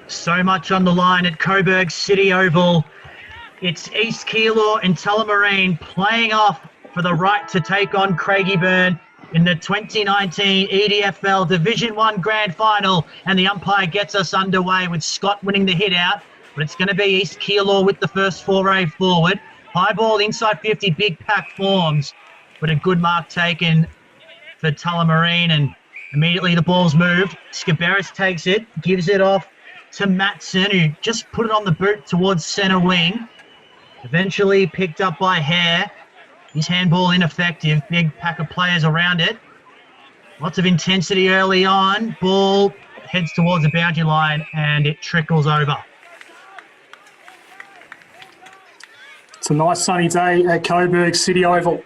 So much on the line at Coburg City Oval. It's East Keilor and Tullamarine playing off for the right to take on Craigieburn in the 2019 EDFL Division 1 Grand Final, and the umpire gets us underway with Scott winning the hit out, but it's going to be East Keilor with the first foray forward. High ball inside 50, big pack forms, but a good mark taken for Tullamarine, and immediately the ball's moved. Skaberis takes it, gives it off to Matson, who just put it on the boot towards centre wing. Eventually picked up by Hare. His handball ineffective. Big pack of players around it. Lots of intensity early on. Ball heads towards the boundary line and it trickles over. It's a nice sunny day at Coburg City Oval.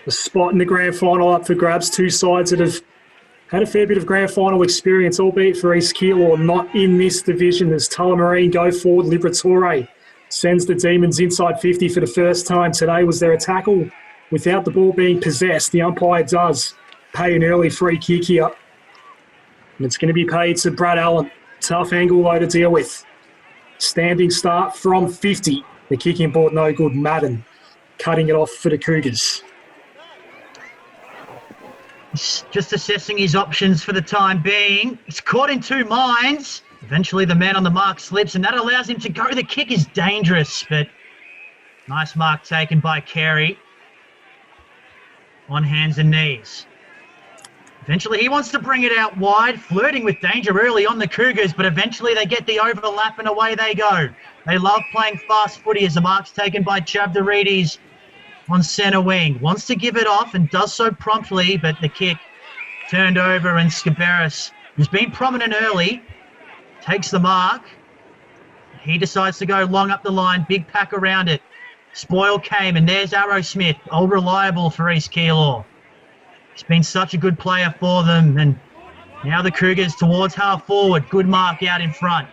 A spot in the grand final up for grabs. Two sides that have had a fair bit of grand final experience, albeit for East Keilor, not in this division, as Tullamarine go forward. Liberatore sends the Demons inside 50 for the first time today. Was there a tackle without the ball being possessed? The umpire does pay an early free kick here. And it's going to be paid to Brad Allen. Tough angle though to deal with. Standing start from 50. The kicking board no good. Madden cutting it off for the Cougars. Just assessing his options for the time being. It's caught in two minds. Eventually the man on the mark slips, and that allows him to go. The kick is dangerous, but nice mark taken by Carey on hands and knees. Eventually he wants to bring it out wide, flirting with danger early on the Cougars, but eventually they get the overlap and away they go. They love playing fast footy as the mark's taken by Chavdarides on centre wing. Wants to give it off and does so promptly, but the kick turned over, and Skaberis, who's been prominent early, takes the mark. He decides to go long up the line, big pack around it. Spoil came, and there's Arrow Smith, old reliable for East Keilor. He's been such a good player for them, and now the Cougars towards half forward. Good mark out in front.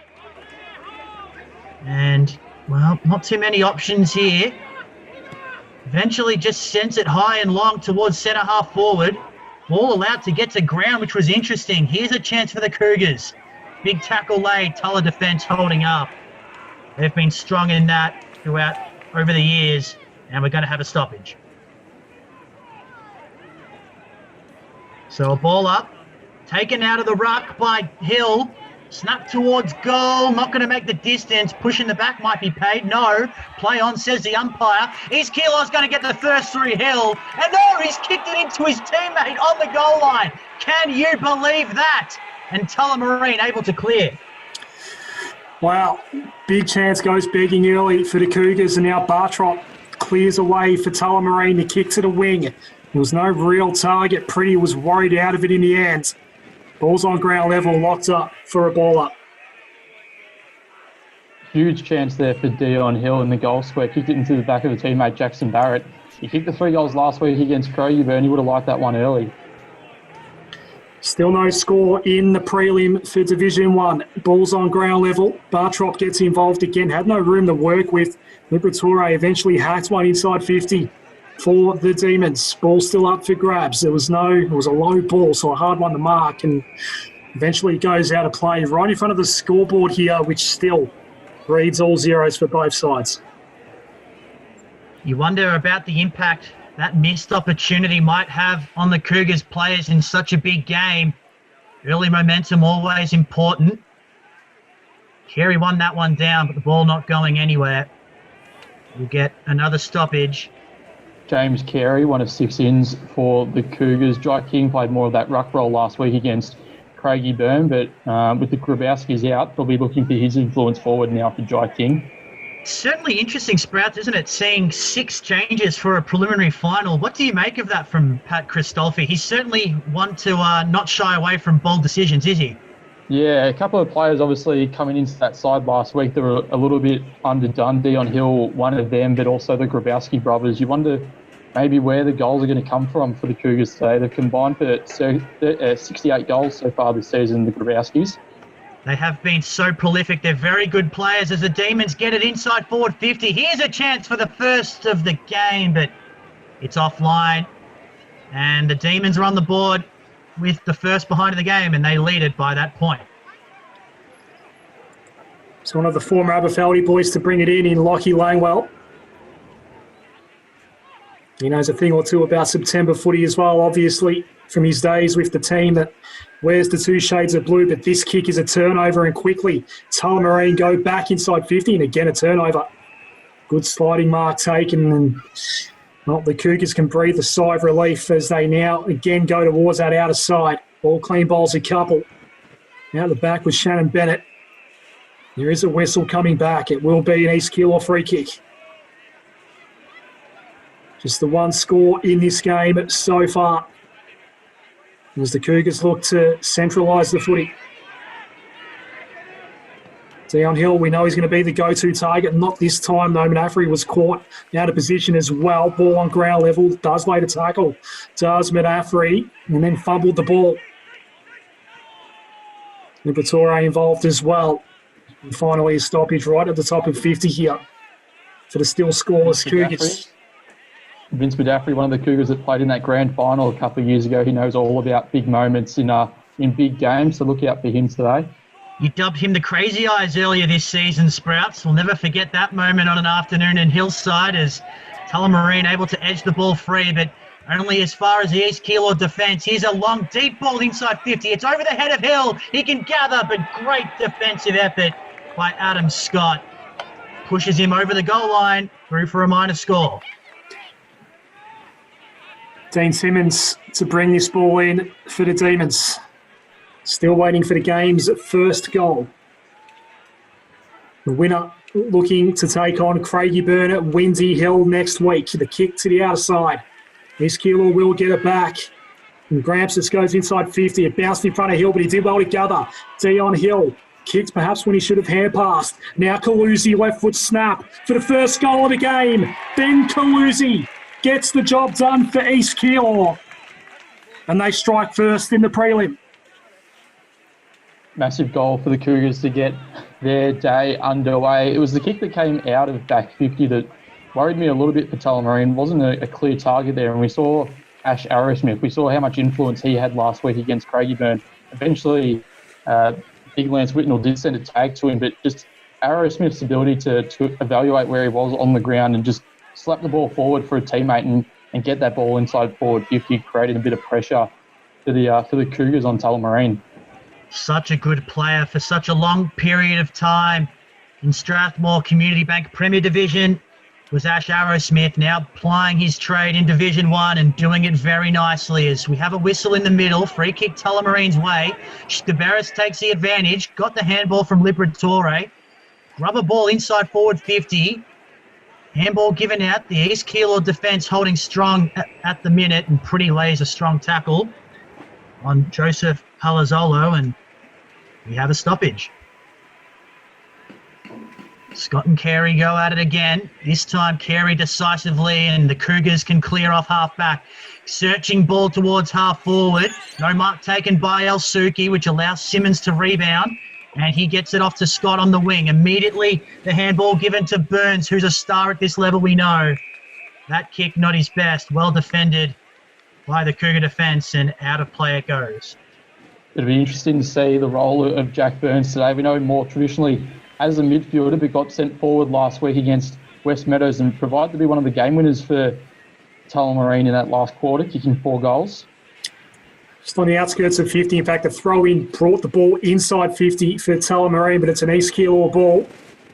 And, well, not too many options here. Eventually just sends it high and long towards centre half forward. Ball allowed to get to ground, which was interesting. Here's a chance for the Cougars. Big tackle laid, Tulla defence holding up. They've been strong in that throughout over the years, and we're going to have a stoppage. So a ball up, taken out of the ruck by Hill. Snap towards goal, not going to make the distance. Pushing the back might be paid. No. Play on, says the umpire. East Keilor's going to get the first through Hill. And no, he's kicked it into his teammate on the goal line. Can you believe that? And Tullamarine able to clear. Wow. Big chance goes begging early for the Cougars, and now Bartrop clears away for Tullamarine. The kick to the wing. There was no real target. Pretty was worried out of it in the end. Ball's on ground level, locked up for a ball up. Huge chance there for Dion Hill in the goal square. Kicked it into the back of the teammate Jackson Barrett. He kicked the 3 goals last week against Craigieburn. He would have liked that one early. Still no score in the prelim for Division 1. Ball's on ground level. Bartrop gets involved again. Had no room to work with. Liberatore eventually hacked one inside 50 for the Demons. Ball still up for grabs. It was a low ball, so a hard one to mark, and eventually goes out of play right in front of the scoreboard here, which still reads all zeros for both sides. You wonder about the impact that missed opportunity might have on the Cougars players in such a big game. Early momentum always important. Carey won that one down, but the ball not going anywhere. We'll get another stoppage. James Carey, one of 6 ins for the Cougars. Jai King played more of that ruck role last week against Craigieburn, but with the Grabowskis out, they'll be looking for his influence forward now for Jai King. Certainly interesting, Sprouts, isn't it? Seeing 6 changes for a preliminary final. What do you make of that from Pat Christolfi? He's certainly one to not shy away from bold decisions, is he? Yeah, a couple of players obviously coming into that side last week that were a little bit underdone. Dion Hill, one of them, but also the Grabowski brothers. You wonder maybe where the goals are going to come from for the Cougars today. They've combined for 68 goals so far this season, the Grabowskis. They have been so prolific. They're very good players as the Demons get it inside forward 50. Here's a chance for the first of the game, but it's offline. And the Demons are on the board with the first behind of the game, and they lead it by that point. It's one of the former Aberfeldy boys to bring it in Lockie Langwell. He knows a thing or two about September footy as well, obviously, from his days with the team that wears the two shades of blue. But this kick is a turnover, and quickly Tullamarine go back inside 50, and again a turnover. Good sliding mark taken, and well, the Cougars can breathe a sigh of relief as they now again go towards that outer side. All clean bowls a couple. Out the back with Shannon Bennett. There is a whistle coming back. It will be an East Keilor free kick. Just the one score in this game so far, as the Cougars look to centralise the footy. Dion Hill, we know he's going to be the go-to target. Not this time, though. Manafri was caught out of position as well. Ball on ground level. Does lay the tackle. Does Manafri, and then fumbled the ball. Liberatore involved as well. And finally, a stoppage right at the top of 50 here for the still scoreless Cougars. Vince Medafri, one of the Cougars that played in that grand final a couple of years ago. He knows all about big moments in big games, so look out for him today. You dubbed him the Crazy Eyes earlier this season, Sprouts. We'll never forget that moment on an afternoon in Hillside as Tullamarine able to edge the ball free, but only as far as the East Keilor defence. Here's a long, deep ball inside 50. It's over the head of Hill. He can gather, but great defensive effort by Adam Scott. Pushes him over the goal line, through for a minor score. Dean Simmons to bring this ball in for the Demons. Still waiting for the game's first goal. The winner looking to take on Craigieburn at Windy Hill next week. The kick to the outside. East Keilor will get it back. And Gramps just goes inside 50. It bounced in front of Hill, but he did well to gather. Dion Hill kicked perhaps when he should have hand passed. Now Kalusi, left foot snap for the first goal of the game. Ben Kalusi gets the job done for East Keilor. And they strike first in the prelim. Massive goal for the Cougars to get their day underway. It was the kick that came out of back 50 that worried me a little bit for Tullamarine. Wasn't a clear target there, and we saw Ash Arrowsmith. We saw how much influence he had last week against Craigieburn. Eventually, Big Lance Whitnell did send a tag to him, but just Arrowsmith's ability to evaluate where he was on the ground and just slap the ball forward for a teammate and get that ball inside forward 50 created a bit of pressure for the Cougars on Tullamarine. Such a good player for such a long period of time in Strathmore Community Bank Premier Division was Ash Arrowsmith, now plying his trade in Division 1 and doing it very nicely as we have a whistle in the middle. Free kick Tullamarine's way. Skaberis takes the advantage. Got the handball from Liberatore. Rubber ball inside forward 50. Handball given out. The East Keilor defence holding strong at the minute, and Pretty lays a strong tackle on Joseph Palazzolo, and we have a stoppage. Scott and Carey go at it again. This time Carey decisively, and the Cougars can clear off half back. Searching ball towards half forward. No mark taken by El Suki, which allows Simmons to rebound. And he gets it off to Scott on the wing. Immediately the handball given to Burns, who's a star at this level, we know. That kick not his best. Well defended by the Cougar defence, and out of play it goes. It'll be interesting to see the role of Jack Burns today. We know him more traditionally as a midfielder, but got sent forward last week against West Meadows and provided to be one of the game winners for Tullamarine in that last quarter, kicking 4 goals. Just on the outskirts of 50. In fact, the throw-in brought the ball inside 50 for Tullamarine, but it's an East Keilor ball.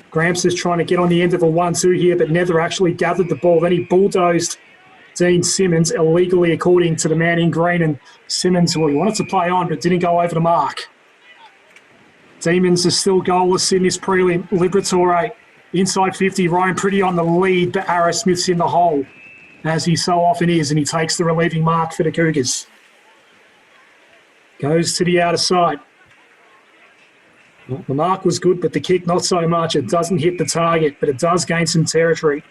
Gramps is trying to get on the end of a 1-2 here, but never actually gathered the ball. Then he bulldozed Dean Simmons illegally, according to the man in green. And Simmons, well, he wanted to play on, but didn't go over the mark. Demons are still goalless in this prelim. Liberatore inside 50. Ryan Pretty on the lead, but Arrowsmith's in the hole, as he so often is, and he takes the relieving mark for the Cougars. Goes to the outer side. Well, the mark was good, but the kick not so much. It doesn't hit the target, but it does gain some territory.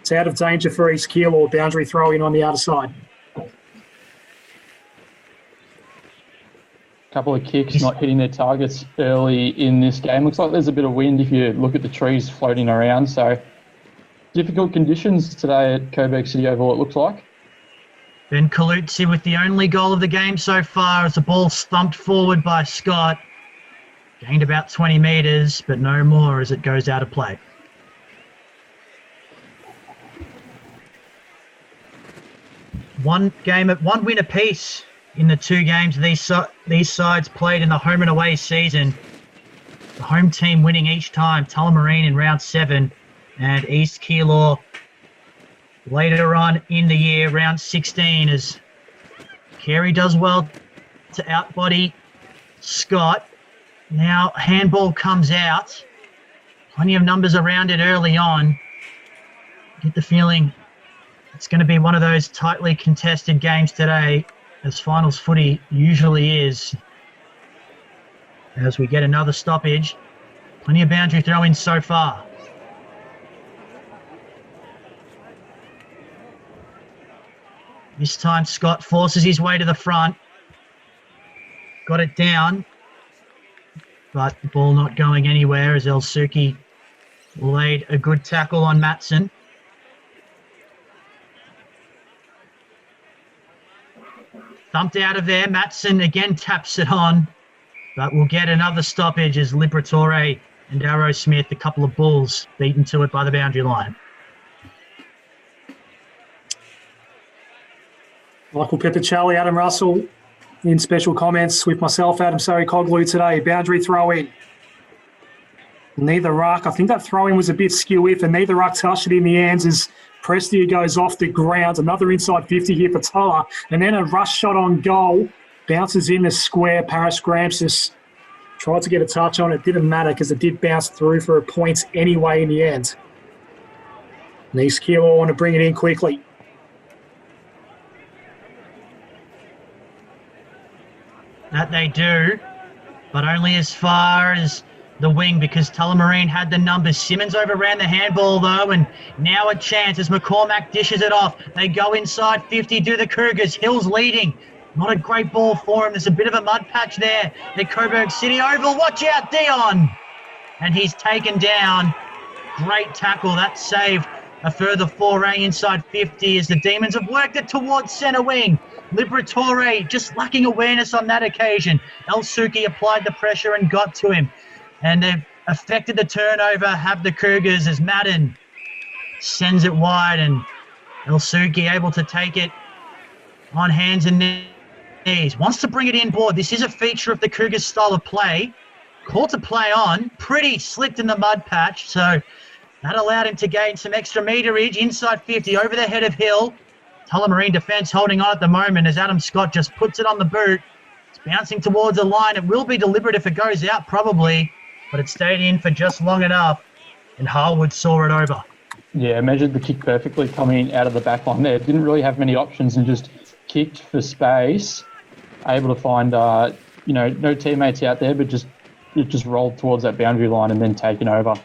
It's out of danger for East Keilor. Boundary throw in on the outer side. Couple of kicks not hitting their targets early in this game. Looks like there's a bit of wind if you look at the trees floating around. So difficult conditions today at Coburg City Oval, it looks like. Ben Colucci with the only goal of the game so far as the ball thumped forward by Scott. Gained about 20 metres, but no more as it goes out of play. One win apiece in the two games these sides played in the home and away season. The home team winning each time, Tullamarine in round 7 and East Keilor later on in the year, round 16, as Carey does well to outbody Scott. Now handball comes out. Plenty of numbers around it early on. Get the feeling it's going to be one of those tightly contested games today, as finals footy usually is. As we get another stoppage. Plenty of boundary throw-ins so far. This time Scott forces his way to the front. Got it down. But the ball not going anywhere as Elsuki laid a good tackle on Matson. Thumped out of there. Matson again taps it on. But we'll get another stoppage as Liberatore and Arrow Smith, a couple of bulls, beaten to it by the boundary line. Michael Pipichelli, Adam Russell in special comments with myself, Adam Sarikoglu today. Boundary throw-in. Neither ruck. I think that throw-in was a bit skew-if, and neither ruck touched it in the ends as Prestia goes off the ground. Another inside 50 here for Tulla. And then a rush shot on goal. Bounces in the square. Paris Gramsis tried to get a touch on it. Didn't matter because it did bounce through for a point anyway in the end. And East Keilor want to bring it in quickly. That they do, but only as far as the wing because Tullamarine had the numbers. Simmons overran the handball though, and now a chance as McCormack dishes it off. They go inside 50, do the Cougars. Hill's leading. Not a great ball for him. There's a bit of a mud patch there. The Coburg City Oval. Watch out, Dion. And he's taken down. Great tackle. That saved a further foray inside 50 as the Demons have worked it towards centre wing. Liberatore just lacking awareness on that occasion. Elsuki applied the pressure and got to him. And they've affected the turnover, have the Cougars as Madden sends it wide and Elsuki able to take it on hands and knees. Wants to bring it inboard. This is a feature of the Cougars' style of play. Call to play on. Pretty slipped in the mud patch, so that allowed him to gain some extra meterage inside 50 over the head of Hill. Tullamarine defence holding on at the moment as Adam Scott just puts it on the boot. It's bouncing towards the line. It will be deliberate if it goes out probably, but it stayed in for just long enough and Harwood saw it over. Yeah, measured the kick perfectly coming out of the back line there. Didn't really have many options and just kicked for space. Able to find, no teammates out there, but it just rolled towards that boundary line and then taken over.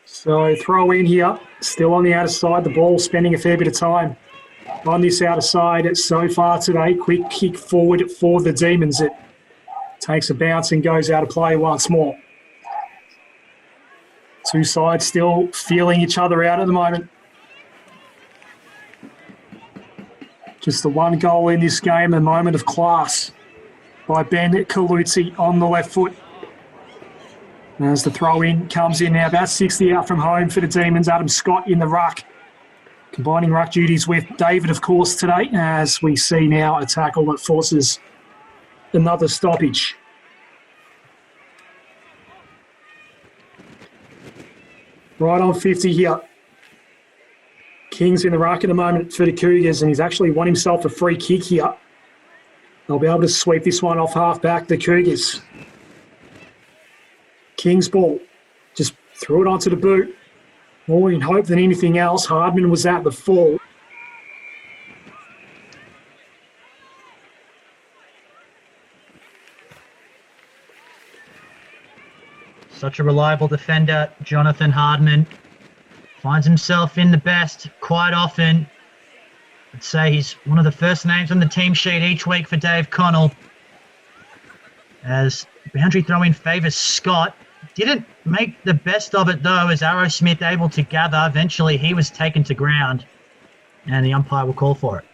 So throw in here, still on the outer side. The ball spending a fair bit of time on this outer side so far today. Quick kick forward for the Demons. It takes a bounce and goes out of play once more. Two sides still feeling each other out at the moment. Just the one goal in this game, a moment of class by Ben Colucci on the left foot. As the throw-in comes in now, about 60 out from home for the Demons. Adam Scott in the ruck, combining ruck duties with David, of course, today, as we see now a tackle that forces another stoppage. Right on 50 here. King's in the ruck at the moment for the Cougars, and he's actually won himself a free kick here. They'll be able to sweep this one off half-back, the Cougars. King's ball, just threw it onto the boot. More in hope than anything else. Hardman was at the full. Such a reliable defender, Jonathan Hardman. Finds himself in the best quite often. I'd say he's one of the first names on the team sheet each week for Dave Connell. As boundary throw-in favours Scott. Didn't make the best of it, though, as Arrow Smith able to gather. Eventually, he was taken to ground, and the umpire will call for it.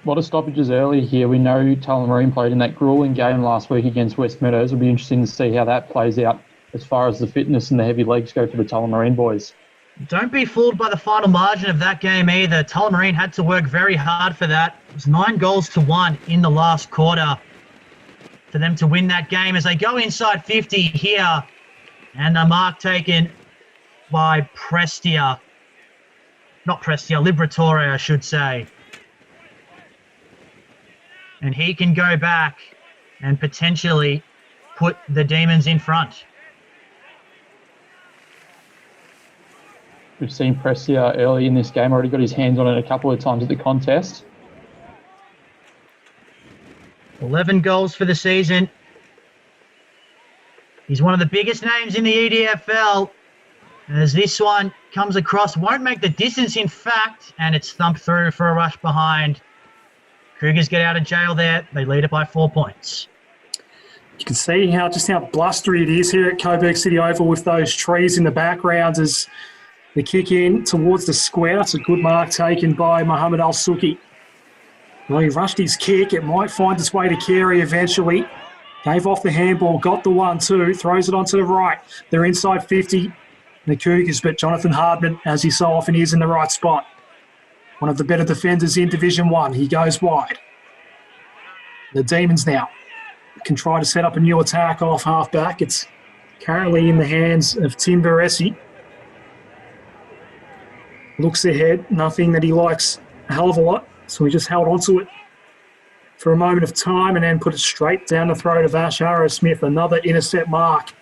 A lot of stoppages early here. We know Tullamarine played in that gruelling game last week against West Meadows. It'll be interesting to see how that plays out as far as the fitness and the heavy legs go for the Tullamarine boys. Don't be fooled by the final margin of that game either. Tullamarine had to work very hard for that. It was 9-1 in the last quarter for them to win that game as they go inside 50 here. And the mark taken by Liberatore, I should say. And he can go back and potentially put the Demons in front. We've seen Prestia early in this game, already got his hands on it a couple of times at the contest. 11 goals for the season. He's one of the biggest names in the EDFL. As this one comes across, won't make the distance, in fact, and it's thumped through for a rush behind. Cougars get out of jail there. They lead it by 4 points. You can see how blustery it is here at Coburg City Oval with those trees in the background as the kick in towards the square. It's a good mark taken by Mohammed Al-Suki. Well, he rushed his kick. It might find its way to Carey eventually. Gave off the handball, got the 1-2, throws it onto the right. They're inside 50, the Cougars, but Jonathan Hardman, as he so often is, in the right spot. One of the better defenders in Division 1. He goes wide. The Demons now can try to set up a new attack off half-back. It's currently in the hands of Tim Baresi. Looks ahead, nothing that he likes a hell of a lot, so he just held onto it for a moment of time and then put it straight down the throat of Ash Harrow-Smith. Another intercept mark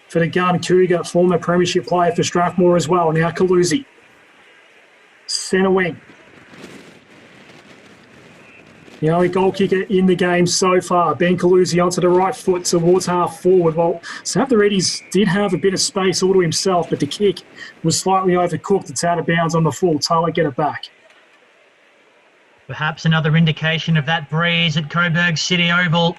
for the gun Cougar, former premiership player for Strathmore as well. Now Kaluzi, centre wing. The only goal kicker in the game so far. Ben Kaluzi onto the right foot towards half forward. Well, South the Reddies did have a bit of space all to himself, but the kick was slightly overcooked. It's out of bounds on the full. Taylor get it back. Perhaps another indication of that breeze at Coburg City Oval.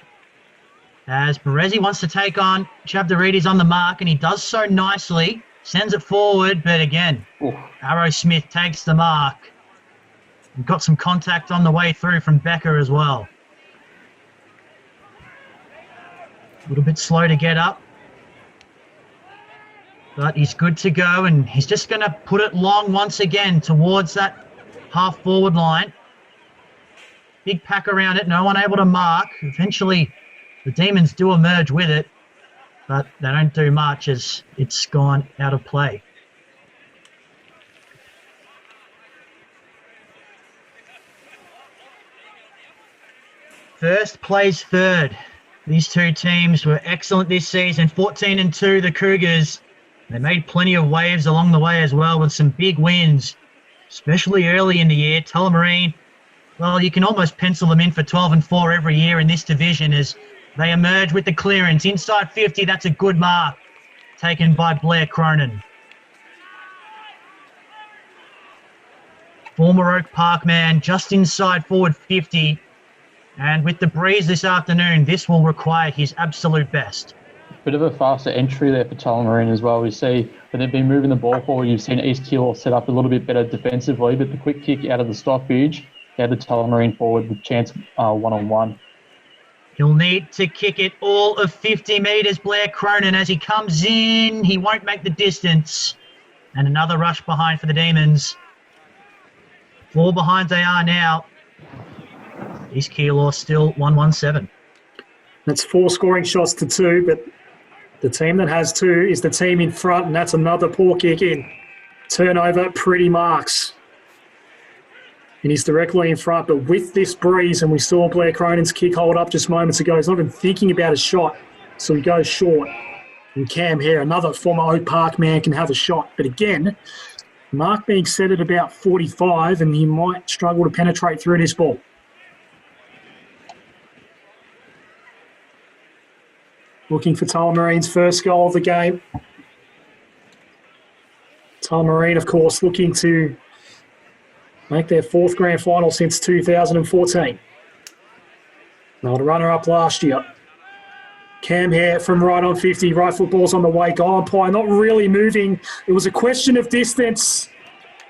As Baresi wants to take on Chavdaridis on the mark, and he does so nicely. Sends it forward, but again, Arrow-Smith takes the mark. We've got some contact on the way through from Becker as well. A little bit slow to get up. But he's good to go, and he's just going to put it long once again towards that half-forward line. Big pack around it, no one able to mark. Eventually, the Demons do emerge with it, but they don't do much as it's gone out of play. First plays third. These two teams were excellent this season. 14-2, the Cougars. They made plenty of waves along the way as well with some big wins, especially early in the year. Tullamarine, well, you can almost pencil them in for 12-4 every year in this division as they emerge with the clearance. Inside 50, that's a good mark taken by Blair Cronin. Former Oak Park man, just inside forward 50. And with the breeze this afternoon, this will require his absolute best. Bit of a faster entry there for Tullamarine as well. We see that they've been moving the ball forward. You've seen East Keilor set up a little bit better defensively, but the quick kick out of the stoppage had the Tullamarine forward with chance one-on-one. He'll need to kick it all of 50 metres, Blair Cronin. As he comes in, he won't make the distance. And another rush behind for the Demons. 4 behind they are now. East Keilor still 1-1-7. That's 4 scoring shots to 2, but the team that has 2 is the team in front, and that's another poor kick in. Turnover, pretty marks. And he's directly in front, but with this breeze, and we saw Blair Cronin's kick hold up just moments ago, he's not even thinking about a shot, so he goes short. And Cam here, another former Oak Park man, can have a shot. But again, mark being set at about 45, and he might struggle to penetrate through this ball. Looking for Tullamarine's first goal of the game. Tullamarine, of course, looking to make their 4th grand final since 2014. They were the runner-up last year. Cam here from right on 50. Right football's on the way. Goal umpire not really moving. It was a question of distance.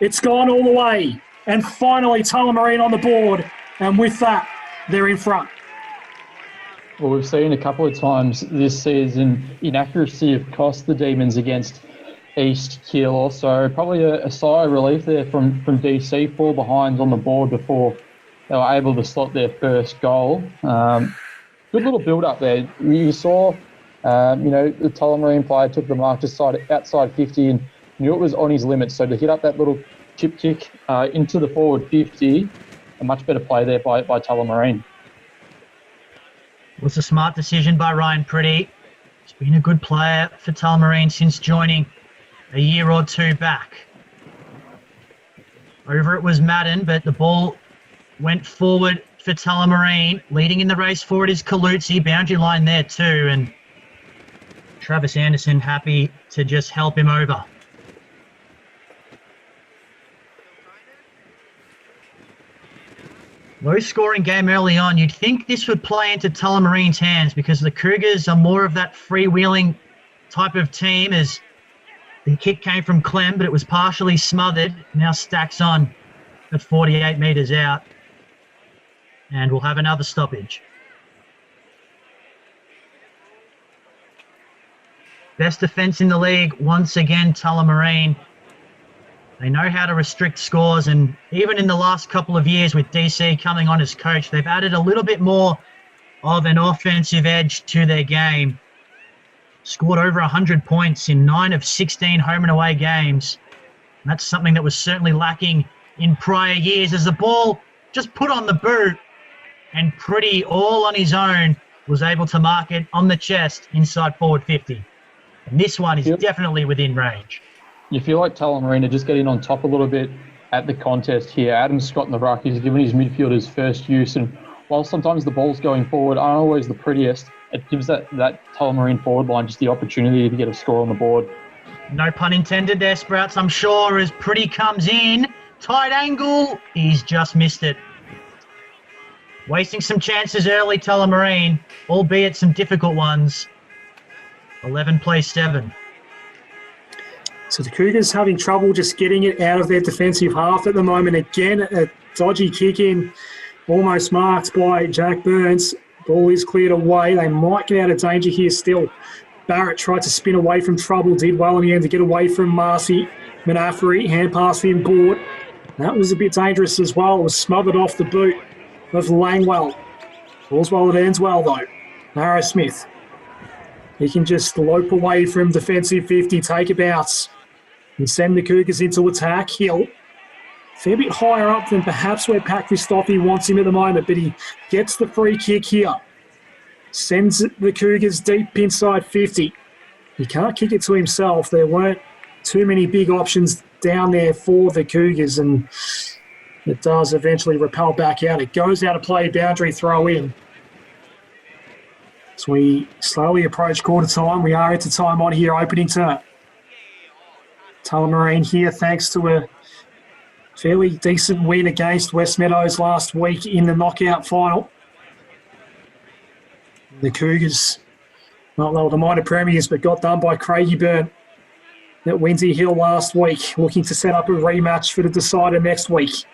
It's gone all the way. And finally, Tullamarine on the board. And with that, they're in front. Well, we've seen a couple of times this season inaccuracy have cost the Demons against East Keilor, so probably a sigh of relief there from DC, 4 behinds on the board before they were able to slot their first goal. Good little build-up there. You saw, the Tullamarine player took the mark just outside 50 and knew it was on his limit, so to hit up that little chip kick into the forward 50, a much better play there by Tullamarine. It was a smart decision by Ryan Pretty. He's been a good player for Tullamarine since joining a year or two back. Over it was Madden, but the ball went forward for Tullamarine. Leading in the race forward is Kalutzi. Boundary line there too, and Travis Anderson happy to just help him over. Low-scoring game early on. You'd think this would play into Tullamarine's hands because the Cougars are more of that freewheeling type of team, as the kick came from Clem, but it was partially smothered. Now stacks on at 48 metres out. And we'll have another stoppage. Best defence in the league, once again, Tullamarine. They know how to restrict scores, and even in the last couple of years with DC coming on as coach, they've added a little bit more of an offensive edge to their game. Scored over 100 points in 9 of 16 home and away games. And that's something that was certainly lacking in prior years, as the ball just put on the boot, and Pretty, all on his own, was able to mark it on the chest inside forward 50. And this one is definitely within range. You feel like Tullamarine are just getting on top a little bit at the contest here. Adam Scott in the ruck, he's given his midfielders first use, and while sometimes the balls going forward aren't always the prettiest, it gives that Tullamarine forward line just the opportunity to get a score on the board. No pun intended there, Sprouts, I'm sure, as Pretty comes in. Tight angle, he's just missed it. Wasting some chances early, Tullamarine, albeit some difficult ones. 11 plays 7. So the Cougars having trouble just getting it out of their defensive half at the moment. Again, a dodgy kick in, almost marked by Jack Burns. Ball is cleared away. They might get out of danger here still. Barrett tried to spin away from trouble, did well in the end to get away from Marcy. Manafri, hand pass in board. That was a bit dangerous as well. It was smothered off the boot of Langwell. All's well that ends well though. Arrowsmith. He can just lope away from defensive 50, take a bounce, and send the Cougars into attack. Hill, fair bit higher up than perhaps where Pat Christophe wants him at the moment, but he gets the free kick here. Sends the Cougars deep inside 50. He can't kick it to himself. There weren't too many big options down there for the Cougars, and it does eventually repel back out. It goes out of play, boundary throw in. As we slowly approach quarter time, we are into time on here, opening turn. Tullamarine here, thanks to a fairly decent win against West Meadows last week in the knockout final. The Cougars, not well, the minor premiers, but got done by Craigieburn at Windsor Hill last week, looking to set up a rematch for the decider next week.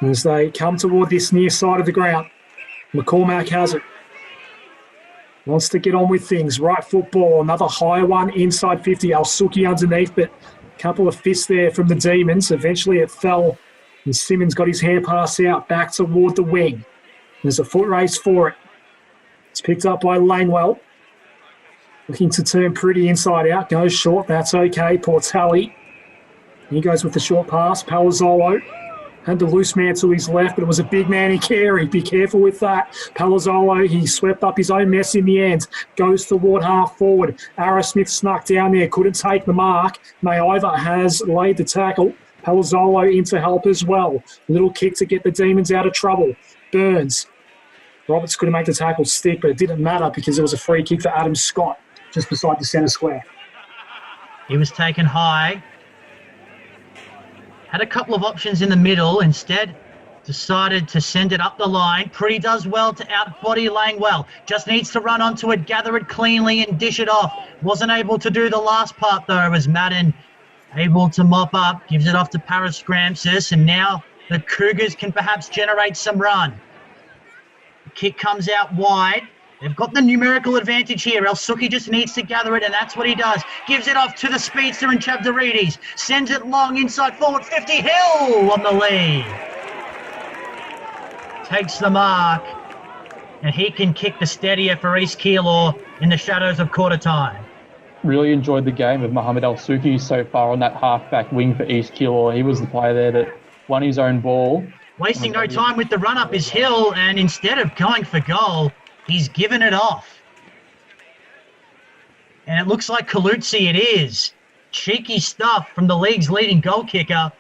As they come toward this near side of the ground, McCormack has it. Wants to get on with things. Right football, another high one inside 50. Al-Suki underneath, but a couple of fists there from the Demons. Eventually it fell, and Simmons got his hand pass out back toward the wing. There's a foot race for it. It's picked up by Langwell. Looking to turn Pretty inside out. Goes short. That's okay. Portelli. He goes with the short pass. Palazzolo had the loose man to his left, but it was a big man in Carey. Be careful with that. Palazzolo, he swept up his own mess in the end. Goes toward half forward. Arrowsmith snuck down there. Couldn't take the mark. Mayova has laid the tackle. Palazzolo in to help as well. Little kick to get the Demons out of trouble. Burns. Roberts couldn't make the tackle stick, but it didn't matter because it was a free kick for Adam Scott just beside the centre square. He was taken high. Had a couple of options in the middle. Instead, decided to send it up the line. Pretty does well to outbody Langwell. Just needs to run onto it, gather it cleanly and dish it off. Wasn't able to do the last part though, as Madden able to mop up. Gives it off to Paris Gramsis, and now the Cougars can perhaps generate some run. The kick comes out wide. They've got the numerical advantage here. El Suki just needs to gather it, and that's what he does. Gives it off to the speedster in Chavdarides. Sends it long inside forward 50. Hill on the lead. Takes the mark, and he can kick the steadier for East Keilor in the shadows of quarter time. Really enjoyed the game of Mohamed El Suki so far on that half-back wing for East Keilor. He was the player there that won his own ball. Wasting no time with the run-up is Hill, and instead of going for goal, he's given it off. And it looks like Kalutsi it is. Cheeky stuff from the league's leading goal kicker.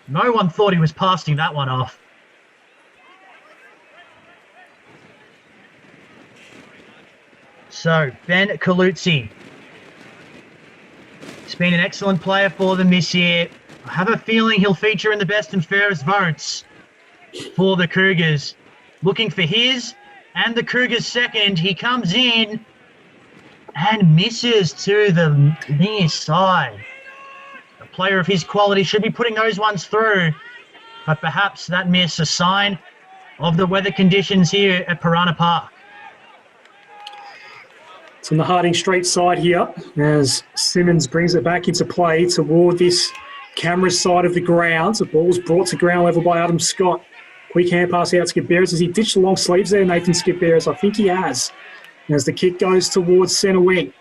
No one thought he was passing that one off. So, Ben Kalutsi. He's been an excellent player for them this year. I have a feeling he'll feature in the best and fairest votes for the Cougars. Looking for his and the Cougars' second. He comes in and misses to the near side. A player of his quality should be putting those ones through, but perhaps that miss a sign of the weather conditions here at Piranha Park. It's on the Harding Street side here as Simmons brings it back into play toward this camera side of the ground. The ball's brought to ground level by Adam Scott. Quick hand pass out to Skipberis. Has he ditched the long sleeves there, Nathan Skipberis? I think he has. And as the kick goes towards centre wing,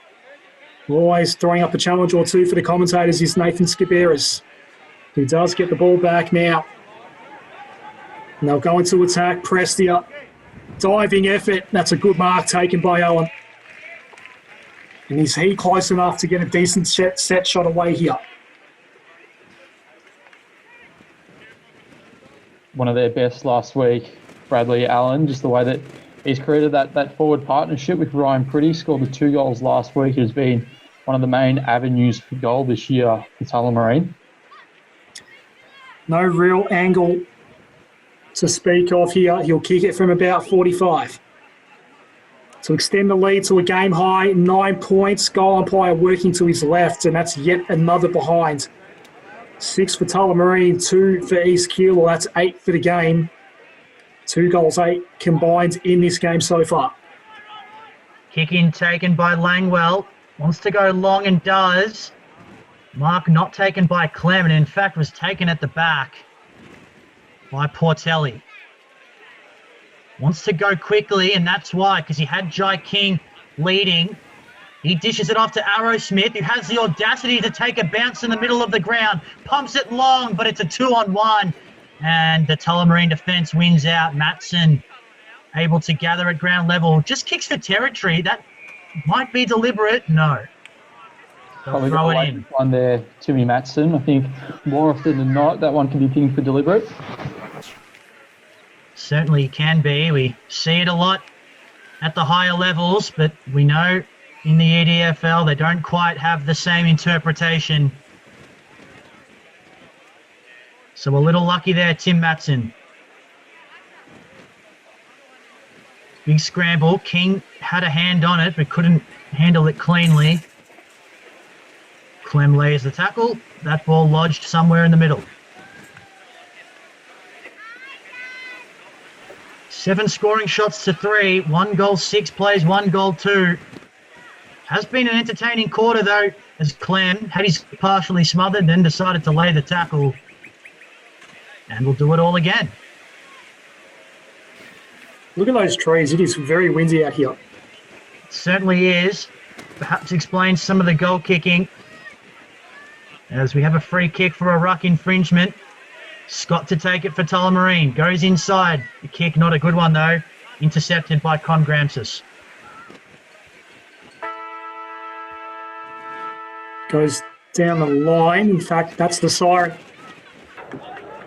always throwing up a challenge or two for the commentators is Nathan Skipberis, who does get the ball back now. And they'll go into attack. Prestia, diving effort. That's a good mark taken by Owen. And is he close enough to get a decent set shot away here? One of their best last week, Bradley Allen, just the way that he's created that forward partnership with Ryan Pretty, scored the 2 goals last week. It has been one of the main avenues for goal this year for Tullamarine. No real angle to speak of here. He'll kick it from about 45. To extend the lead to a game high, 9 points. Goal umpire working to his left, and that's yet another behind. 6 for Tullamarine, 2 for East Keilor. That's 8 for the game. 2 goals, 8 combined in this game so far. Kick in taken by Langwell. Wants to go long and does. Mark not taken by Clem, and in fact was taken at the back by Portelli. Wants to go quickly, and that's why, because he had Jai King leading. He dishes it off to Arrow Smith, who has the audacity to take a bounce in the middle of the ground. Pumps it long, but it's a 2-on-1. And the Tullamarine defence wins out. Matson able to gather at ground level. Just kicks for territory. That might be deliberate. No. They'll throw it in. One there, Timmy Matson. I think more often than not, that one can be pinged for deliberate. Certainly can be. We see it a lot at the higher levels, but we know in the EDFL they don't quite have the same interpretation. So a little lucky there, Tim Matson. Big scramble. King had a hand on it, but couldn't handle it cleanly. Clem lays the tackle. That ball lodged somewhere in the middle. 7 scoring shots to 3. 1 goal, 6 plays, 1 goal, 2. Has been an entertaining quarter, though, as Clem had his partially smothered, then decided to lay the tackle. And we'll do it all again. Look at those trees. It is very windy out here. It certainly is. Perhaps explains some of the goal kicking. As we have a free kick for a ruck infringement. Scott to take it for Tullamarine. Goes inside. The kick, not a good one, though. Intercepted by Con Gramsis. Goes down the line. In fact, that's the siren.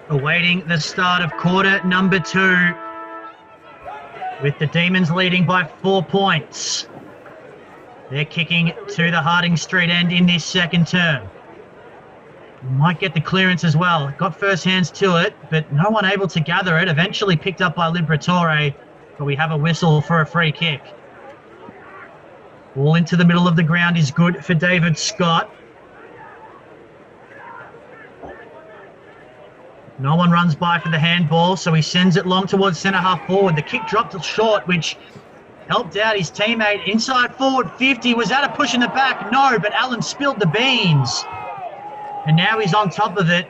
Awaiting the start of quarter number 2. With the Demons leading by 4 points. They're kicking to the Harding Street end in this second term. Might get the clearance as well. Got first hands to it, but no one able to gather it. Eventually picked up by Liberatore, but we have a whistle for a free kick. Ball into the middle of the ground is good for David Scott. No one runs by for the handball, so he sends it long towards centre half forward. The kick dropped short, which helped out his teammate. Inside forward 50. Was that a push in the back? No, but Allen spilled the beans. And now he's on top of it.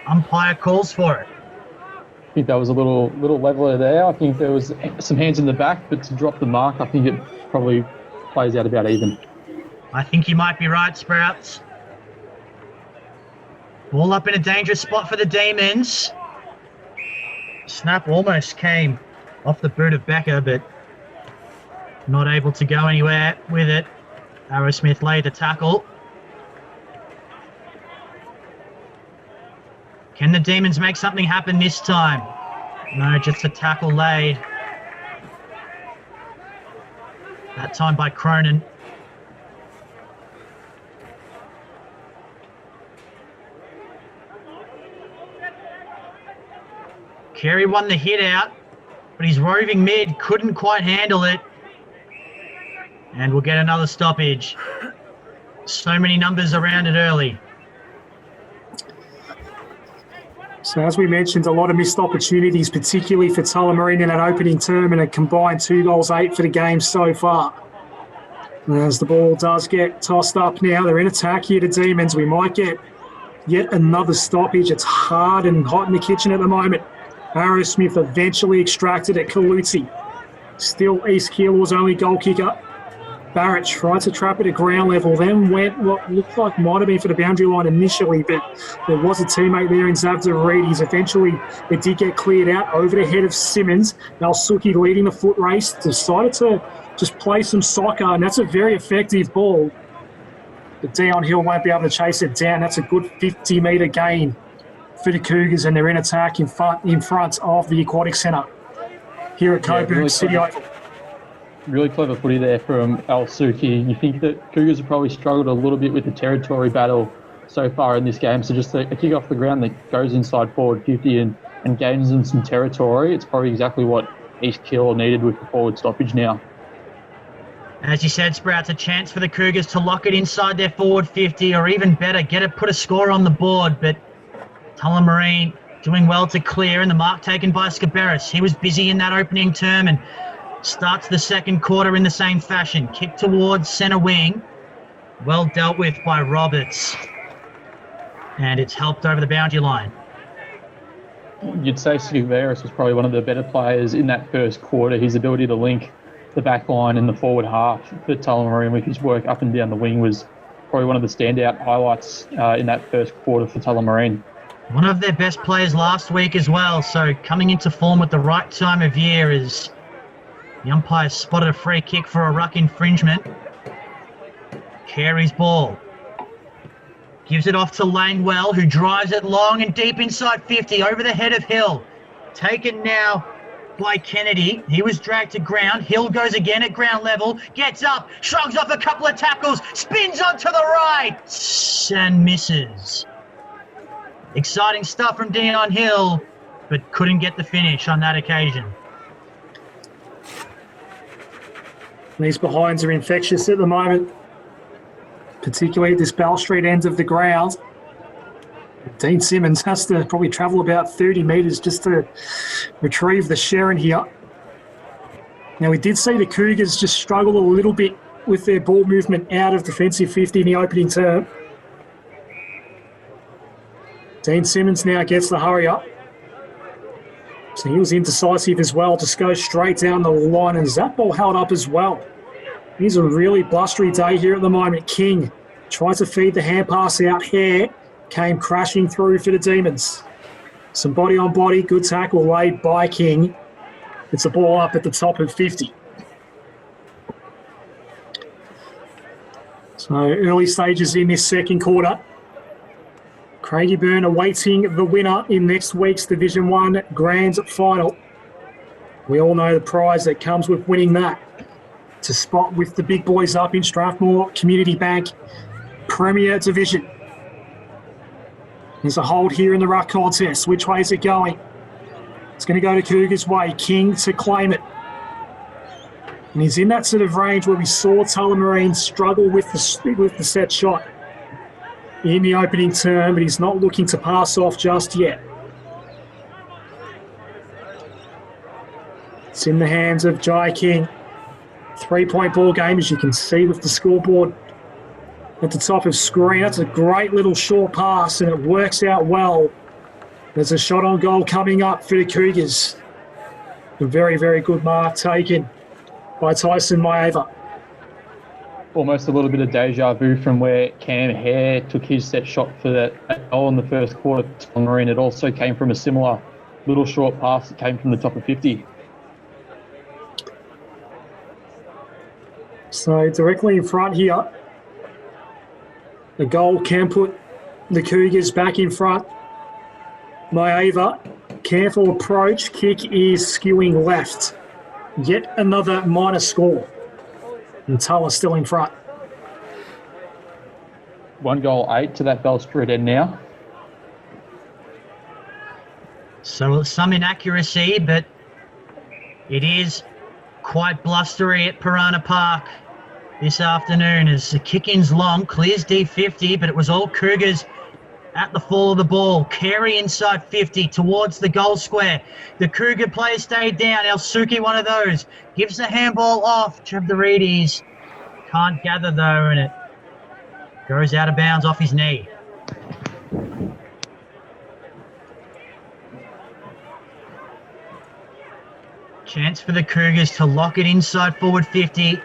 Umpire calls for it. I think that was a little leveler there. I think there was some hands in the back, but to drop the mark, I think it probably plays out about even. I think you might be right, Sprouts. Ball up in a dangerous spot for the Demons. Snap almost came off the boot of Becker, but not able to go anywhere with it. Arrowsmith laid the tackle. Can the Demons make something happen this time? No, just a tackle laid. That time by Cronin. Carey won the hit out, but his roving mid couldn't quite handle it. And we'll get another stoppage. So many numbers around it early. So as we mentioned, a lot of missed opportunities, particularly for Tullamarine in that opening term, and a combined 2 goals, 8 for the game so far. As the ball does get tossed up now, they're in attack here, the Demons. We might get yet another stoppage. It's hard and hot in the kitchen at the moment. Arrowsmith eventually extracted at Kaluti. Still East Keilor's only goal kicker. Barrett tried to trap it at ground level, then went what looked like might have been for the boundary line initially, but there was a teammate there in Zavda Reed. Eventually, it did get cleared out over the head of Simmons. Nalsuki leading the foot race, decided to just play some soccer, and that's a very effective ball. But Dion Hill won't be able to chase it down. That's a good 50-metre gain for the Cougars, and they're in attack in front of the Aquatic Centre here at Coburg City Oval. Really clever footy there from Al Suki. You think that Cougars have probably struggled a little bit with the territory battle so far in this game. So just a kick off the ground that goes inside forward 50 and gains them some territory. It's probably exactly what East Keilor needed with the forward stoppage now. As you said, Sprouts, a chance for the Cougars to lock it inside their forward 50, or even better, put a score on the board. But Tullamarine doing well to clear, and the mark taken by Scaberis. He was busy in that opening term and starts the second quarter in the same fashion. Kick towards centre wing. Well dealt with by Roberts. And it's helped over the boundary line. You'd say Scaberis was probably one of the better players in that first quarter. His ability to link the back line and the forward half for Tullamarine with his work up and down the wing was probably one of the standout highlights in that first quarter for Tullamarine. One of their best players last week as well. So coming into form at the right time of year is... The umpire spotted a free kick for a ruck infringement. Carey's ball. Gives it off to Langwell, who drives it long and deep inside 50 over the head of Hill. Taken now by Kennedy. He was dragged to ground. Hill goes again at ground level. Gets up, shrugs off a couple of tackles, spins onto the right and misses. Exciting stuff from Dion Hill, but couldn't get the finish on that occasion. These behinds are infectious at the moment, particularly at this Bell Street end of the ground. Dean Simmons has to probably travel about 30 metres just to retrieve the Sharon here. Now, we did see the Cougars just struggle a little bit with their ball movement out of defensive 50 in the opening term. Dean Simmons now gets the hurry up. So he was indecisive as well, just goes straight down the line, and that ball held up as well. He's a really blustery day here at the moment. King tries to feed the hand pass out. Hare came crashing through for the Demons. Some body on body, good tackle laid by King. It's a ball up at the top of 50. So early stages in this second quarter. Craigieburn awaiting the winner in next week's Division 1 Grand Final. We all know the prize that comes with winning that. To spot with the big boys up in Strathmore Community Bank Premier Division. There's a hold here in the ruck contest. Which way is it going? It's going to go to Cougars' way. King to claim it. And he's in that sort of range where we saw Tullamarine struggle with the set shot in the opening term, but he's not looking to pass off just yet. It's in the hands of Jai King. 3-point ball game, as you can see with the scoreboard at the top of screen. That's a great little short pass, and it works out well. There's a shot on goal coming up for the Cougars. A very, very good mark taken by Tyson Maeva. Almost a little bit of deja vu from where Cam Hare took his set shot for that goal in the first quarter to Marine. It also came from a similar little short pass that came from the top of 50. So directly in front here, the goal can put the Cougars back in front. Maeva, careful approach, kick is skewing left. Yet another minor score. And Tulla still in front. 1-8 to that Bell Street end now. So some inaccuracy, but it is quite blustery at Piranha Park this afternoon as the kick-in's long, clears D50, but it was all Cougars at the fall of the ball. Carey inside 50 towards the goal square. The Cougar player stayed down. El Suki, one of those, gives the handball off. Chavdarides can't gather though, and it goes out of bounds off his knee. Chance for the Cougars to lock it inside forward 50.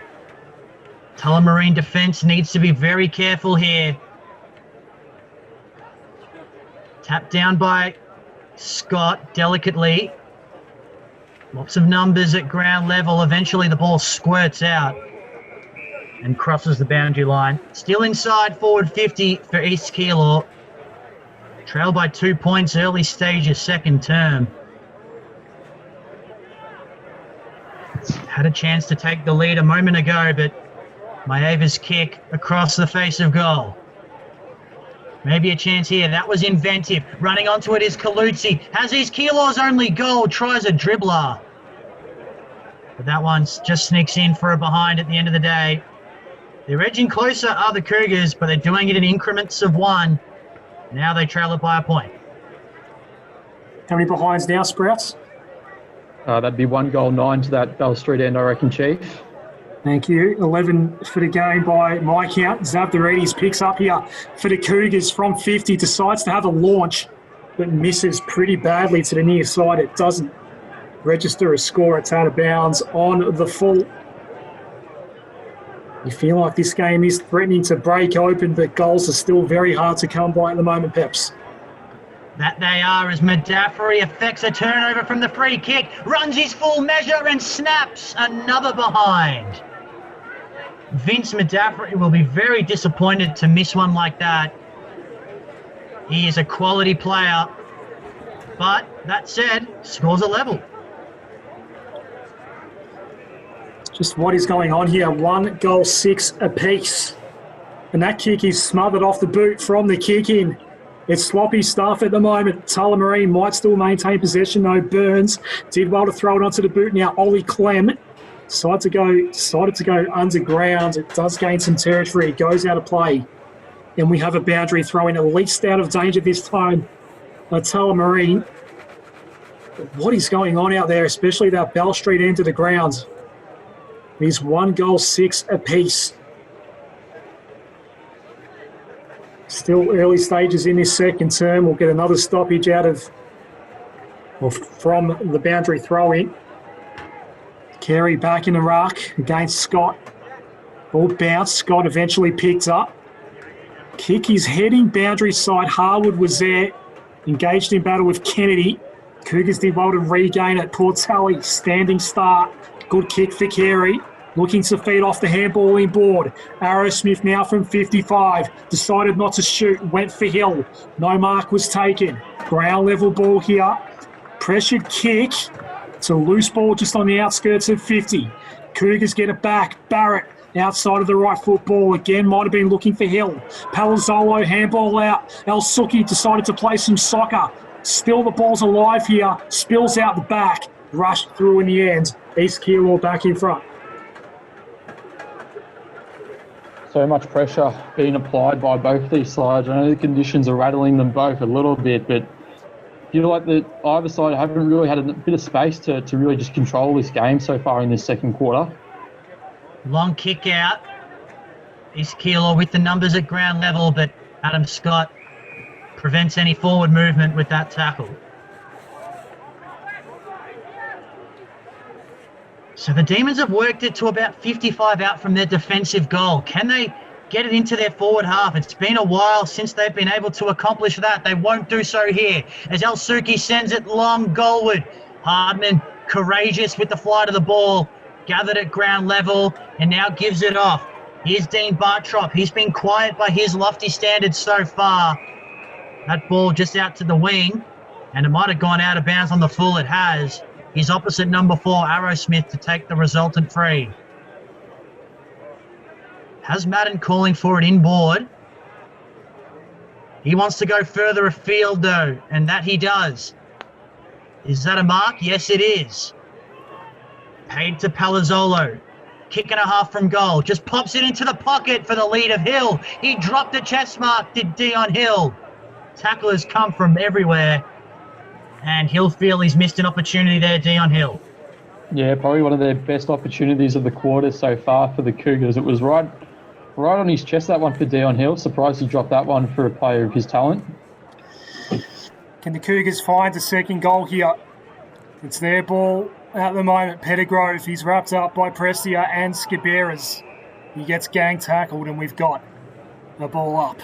Tullamarine defence needs to be very careful here. Tapped down by Scott delicately. Lots of numbers at ground level. Eventually the ball squirts out and crosses the boundary line. Still inside forward 50 for East Keilor. Trailed by 2 points early stage of second term. Had a chance to take the lead a moment ago, but Maeva's kick across the face of goal. Maybe a chance here. That was inventive. Running onto it is Colucci. Has East Keilor's only goal. Tries a dribbler. But that one just sneaks in for a behind at the end of the day. They're edging closer are the Cougars, but they're doing it in increments of one. Now they trail it by a point. How many behinds now, Sprouts? That'd be 1-9 to that Bell Street end, I reckon, Chief. Thank you. 11 for the game by my count. Zavdaridis picks up here for the Cougars from 50, decides to have a launch, but misses pretty badly to the near side. It doesn't register a score. It's out of bounds on the full. You feel like this game is threatening to break open, but goals are still very hard to come by at the moment, Peps. That they are, as Madaffery effects a turnover from the free kick, runs his full measure and snaps another behind. Vince Madaffery will be very disappointed to miss one like that. He is a quality player, but that said, scores a level. Just what is going on here? 1-6 apiece. And that kick is smothered off the boot from the kick-in. It's sloppy stuff at the moment. Tullamarine might still maintain possession, though. Burns did well to throw it onto the boot. Now Ollie Clem decided to go underground. It does gain some territory. It goes out of play. And we have a boundary throw-in, at least out of danger this time. Tullamarine. What is going on out there, especially that Bell Street end of the ground? It is 1-6 apiece. Still early stages in this second term. We'll get another stoppage from the boundary throw-in. Carey back in the ruck against Scott. Ball bounce. Scott eventually picked up. Kick is heading boundary side. Harwood was there. Engaged in battle with Kennedy. Cougars did well to regain it. Portelli, standing start. Good kick for Carey. Looking to feed off the handball inboard. Arrowsmith now from 55. Decided not to shoot. Went for Hill. No mark was taken. Ground level ball here. Pressured kick. It's a loose ball just on the outskirts of 50. Cougars get it back. Barrett outside of the right foot ball. Again, might have been looking for Hill. Palazzolo handball out. El Suki decided to play some soccer. Still the ball's alive here. Spills out the back. Rushed through in the end. East Keilor back in front. So much pressure being applied by both these sides. I know the conditions are rattling them both a little bit, but feel like that either side haven't really had a bit of space to really just control this game so far in this second quarter. Long kick out. East Keilor with the numbers at ground level, but Adam Scott prevents any forward movement with that tackle. So the Demons have worked it to about 55 out from their defensive goal. Can they get it into their forward half? It's been a while since they've been able to accomplish that. They won't do so here as El Suki sends it long goalward. Hardman, courageous with the flight of the ball, gathered at ground level and now gives it off. Here's Dean Bartrop. He's been quiet by his lofty standards so far. That ball just out to the wing, and it might have gone out of bounds on the full. It has. He's opposite number 4, Arrowsmith, to take the resultant free. Has Madden calling for it inboard. He wants to go further afield, though, and that he does. Is that a mark? Yes, it is. Paid to Palazzolo. Kick and a half from goal. Just pops it into the pocket for the lead of Hill. He dropped a chest mark, did Dion Hill. Tacklers come from everywhere, and he'll feel he's missed an opportunity there, Dion Hill. Yeah, probably one of their best opportunities of the quarter so far for the Cougars. It was right on his chest, that one for Dion Hill. Surprised he dropped that one for a player of his talent. Can the Cougars find a second goal here? It's their ball at the moment. Pettigrove, he's wrapped up by Prestia and Skiberas. He gets gang tackled and we've got the ball up.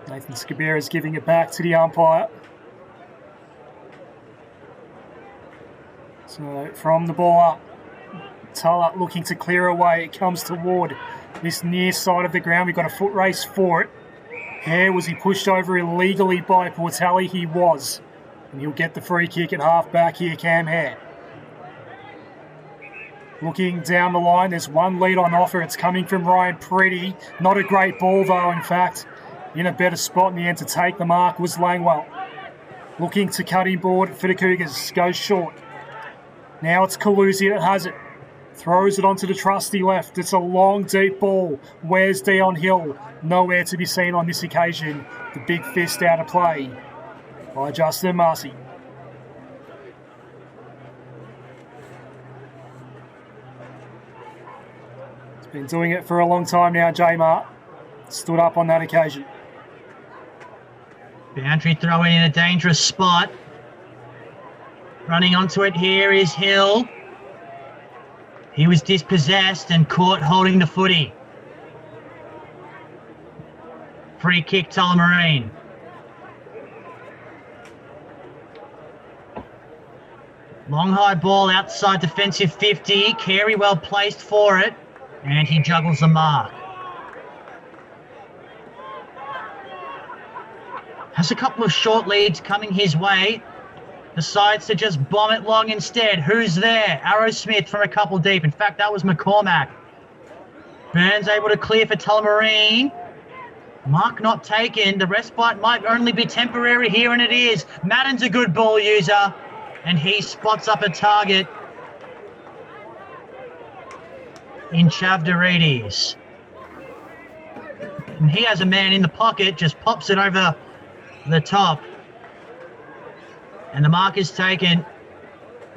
Nathan Skiberas giving it back to the umpire. So from the ball up, Tulla looking to clear away. It comes toward this near side of the ground. We've got a foot race for it. Hare, was he pushed over illegally by Portelli? He was. And he'll get the free kick at half back here, Cam Hare. Looking down the line, there's one lead on offer. It's coming from Ryan Pretty. Not a great ball though, in fact. In a better spot in the end to take the mark was Langwell. Looking to cut inboard for the Cougars. Goes short. Now it's Calusi that has it. Throws it onto the trusty left. It's a long, deep ball. Where's Dion Hill? Nowhere to be seen on this occasion. The big fist out of play by Justin Marcy. He's been doing it for a long time now, J-Mart. Stood up on that occasion. Boundary throwing in a dangerous spot. Running onto it here is Hill. He was dispossessed and caught holding the footy. Free kick, Tullamarine. Long high ball outside defensive 50. Carey well placed for it. And he juggles the mark. Has a couple of short leads coming his way. Decides to just bomb it long instead. Who's there? Arrowsmith from a couple deep. In fact, that was McCormack. Burns able to clear for Tullamarine. Mark not taken. The respite might only be temporary here, and it is. Madden's a good ball user, and he spots up a target in Chavdarides. And he has a man in the pocket, just pops it over the top. And the mark is taken.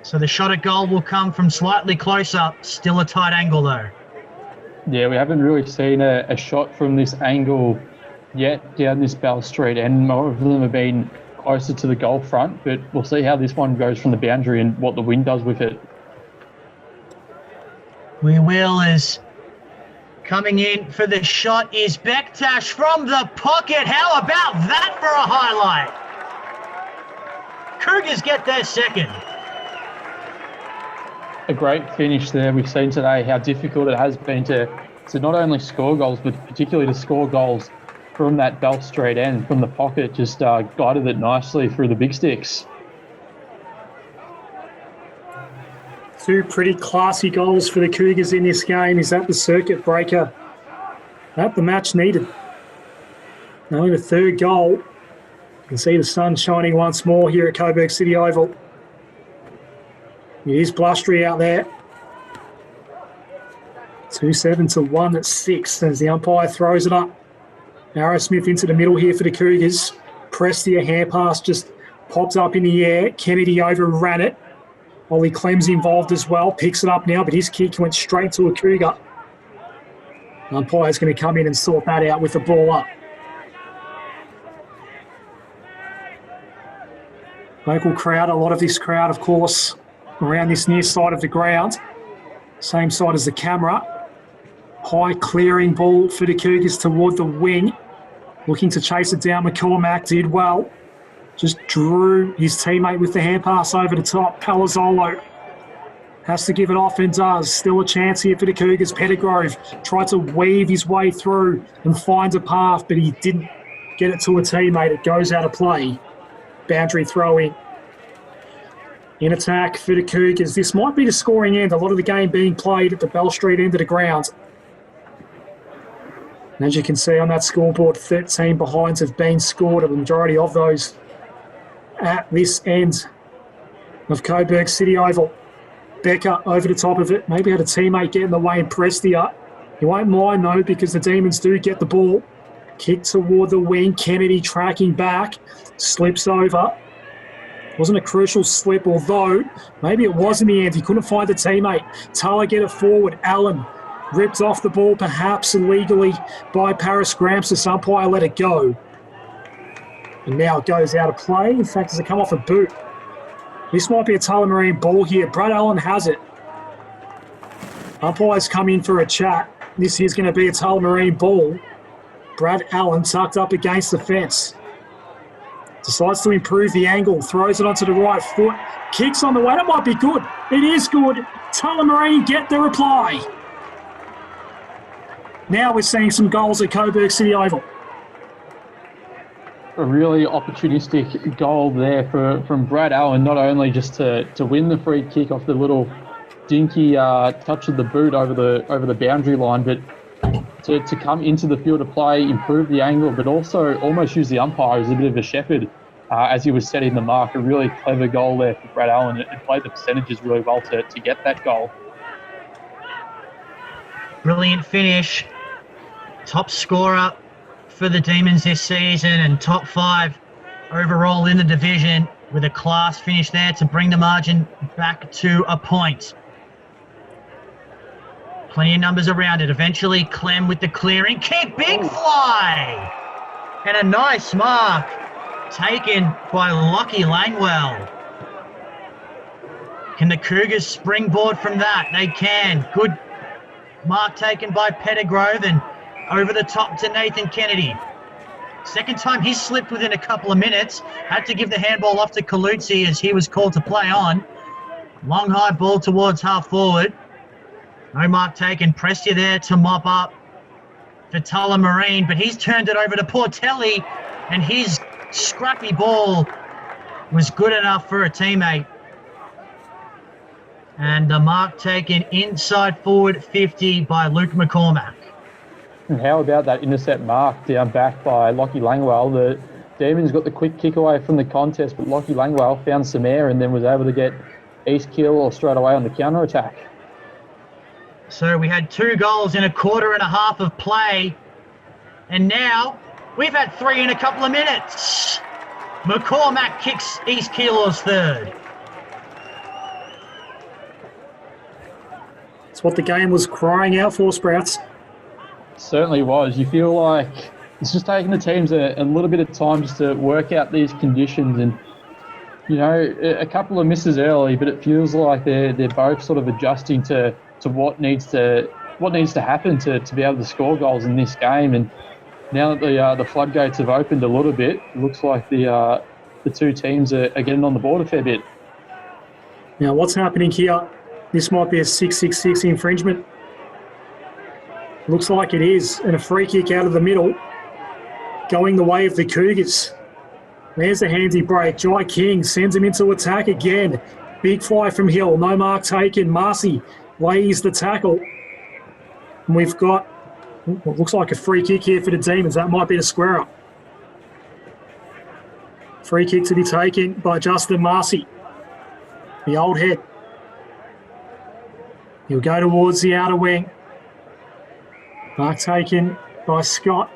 So the shot at goal will come from slightly closer. Still a tight angle, though. Yeah, we haven't really seen a shot from this angle yet down this Bell Street, and more of them have been closer to the goal front, but we'll see how this one goes from the boundary and what the wind does with it. We will, as coming in for the shot is Bektash from the pocket. How about that for a highlight? Cougars get their second. A great finish there. We've seen today how difficult it has been to not only score goals, but particularly to score goals from that Bell Street end, from the pocket. Just guided it nicely through the big sticks. Two pretty classy goals for the Cougars in this game. Is that the circuit breaker that the match needed? Only the third goal. You can see the sun shining once more here at Coburg City Oval. It is blustery out there. 2-7 to 1 at 6 as the umpire throws it up. Arrowsmith into the middle here for the Cougars. Prestia hand pass just popped up in the air. Kennedy overran it. Ollie Clem's involved as well. Picks it up now, but his kick went straight to a Cougar. Umpire's going to come in and sort that out with the ball up. Local crowd, a lot of this crowd, of course, around this near side of the ground. Same side as the camera. High clearing ball for the Cougars toward the wing. Looking to chase it down. McCormack did well. Just drew his teammate with the hand pass over the top. Palazzolo has to give it off and does. Still a chance here for the Cougars. Pettigrove tried to weave his way through and find a path, but he didn't get it to a teammate. It goes out of play. Boundary throw in attack for the Cougars. This might be the scoring end. A lot of the game being played at the Bell Street end of the ground. And as you can see on that scoreboard, 13 behinds have been scored. A majority of those at this end of Coburg City Oval. Becker over the top of it. Maybe had a teammate get in the way and Prestia. You won't mind though, because the Demons do get the ball. Kick toward the wing. Kennedy tracking back. Slips over. Wasn't a crucial slip, although maybe it was in the end. He couldn't find a teammate. Tala get it forward. Allen ripped off the ball, perhaps illegally, by Paris Gramps. The umpire let it go. And now it goes out of play. In fact, does it come off a boot? This might be a Tullamarine ball here. Brad Allen has it. Umpires come in for a chat. This here's going to be a Tullamarine ball. Brad Allen tucked up against the fence. Decides to improve the angle. Throws it onto the right foot. Kicks on the way. That might be good. It is good. Tullamarine get the reply. Now we're seeing some goals at Coburg City Oval. A really opportunistic goal there from Brad Allen, not only just to win the free kick off the little dinky touch of the boot over the boundary line, but to come into the field of play, improve the angle, but also almost use the umpire as a bit of a shepherd as he was setting the mark. A really clever goal there for Brad Allen. It played the percentages really well to get that goal. Brilliant finish. Top scorer for the Demons this season and top 5 overall in the division, with a class finish there to bring the margin back to a point. Plenty of numbers around it. Eventually, Clem with the clearing. Kick, big fly! And a nice mark taken by Lockie Langwell. Can the Cougars springboard from that? They can. Good mark taken by Pettigrove and over the top to Nathan Kennedy. Second time he's slipped within a couple of minutes. Had to give the handball off to Colucci as he was called to play on. Long high ball towards half forward. No mark taken. Prestia there to mop up for Tullamarine, but he's turned it over to Portelli, and his scrappy ball was good enough for a teammate. And the mark taken inside forward 50 by Luke McCormack. And how about that intercept mark down back by Lockie Langwell? The Demons got the quick kick away from the contest, but Lockie Langwell found some air and then was able to get East Keilor straight away on the counter-attack. So we had 2 goals in a quarter and a half of play, and now we've had 3 in a couple of minutes. McCormack kicks East Keilor's third. It's what the game was crying out for, Sprouts. Certainly was. You feel like it's just taking the teams a little bit of time just to work out these conditions, and you know, a couple of misses early, but it feels like they're both sort of adjusting to what needs to happen to be able to score goals in this game. And now that the floodgates have opened a little bit, it looks like the 2 teams are getting on the board a fair bit. Now what's happening here? This might be a 666 infringement. Looks like it is, and a free kick out of the middle, going the way of the Cougars. There's a handy break. Jai King sends him into attack again. Big fly from Hill, no mark taken. Marcy lays the tackle. And we've got what looks like a free kick here for the Demons. That might be the square up. Free kick to be taken by Justin Marcy. The old head. He'll go towards the outer wing. Mark taken by Scott.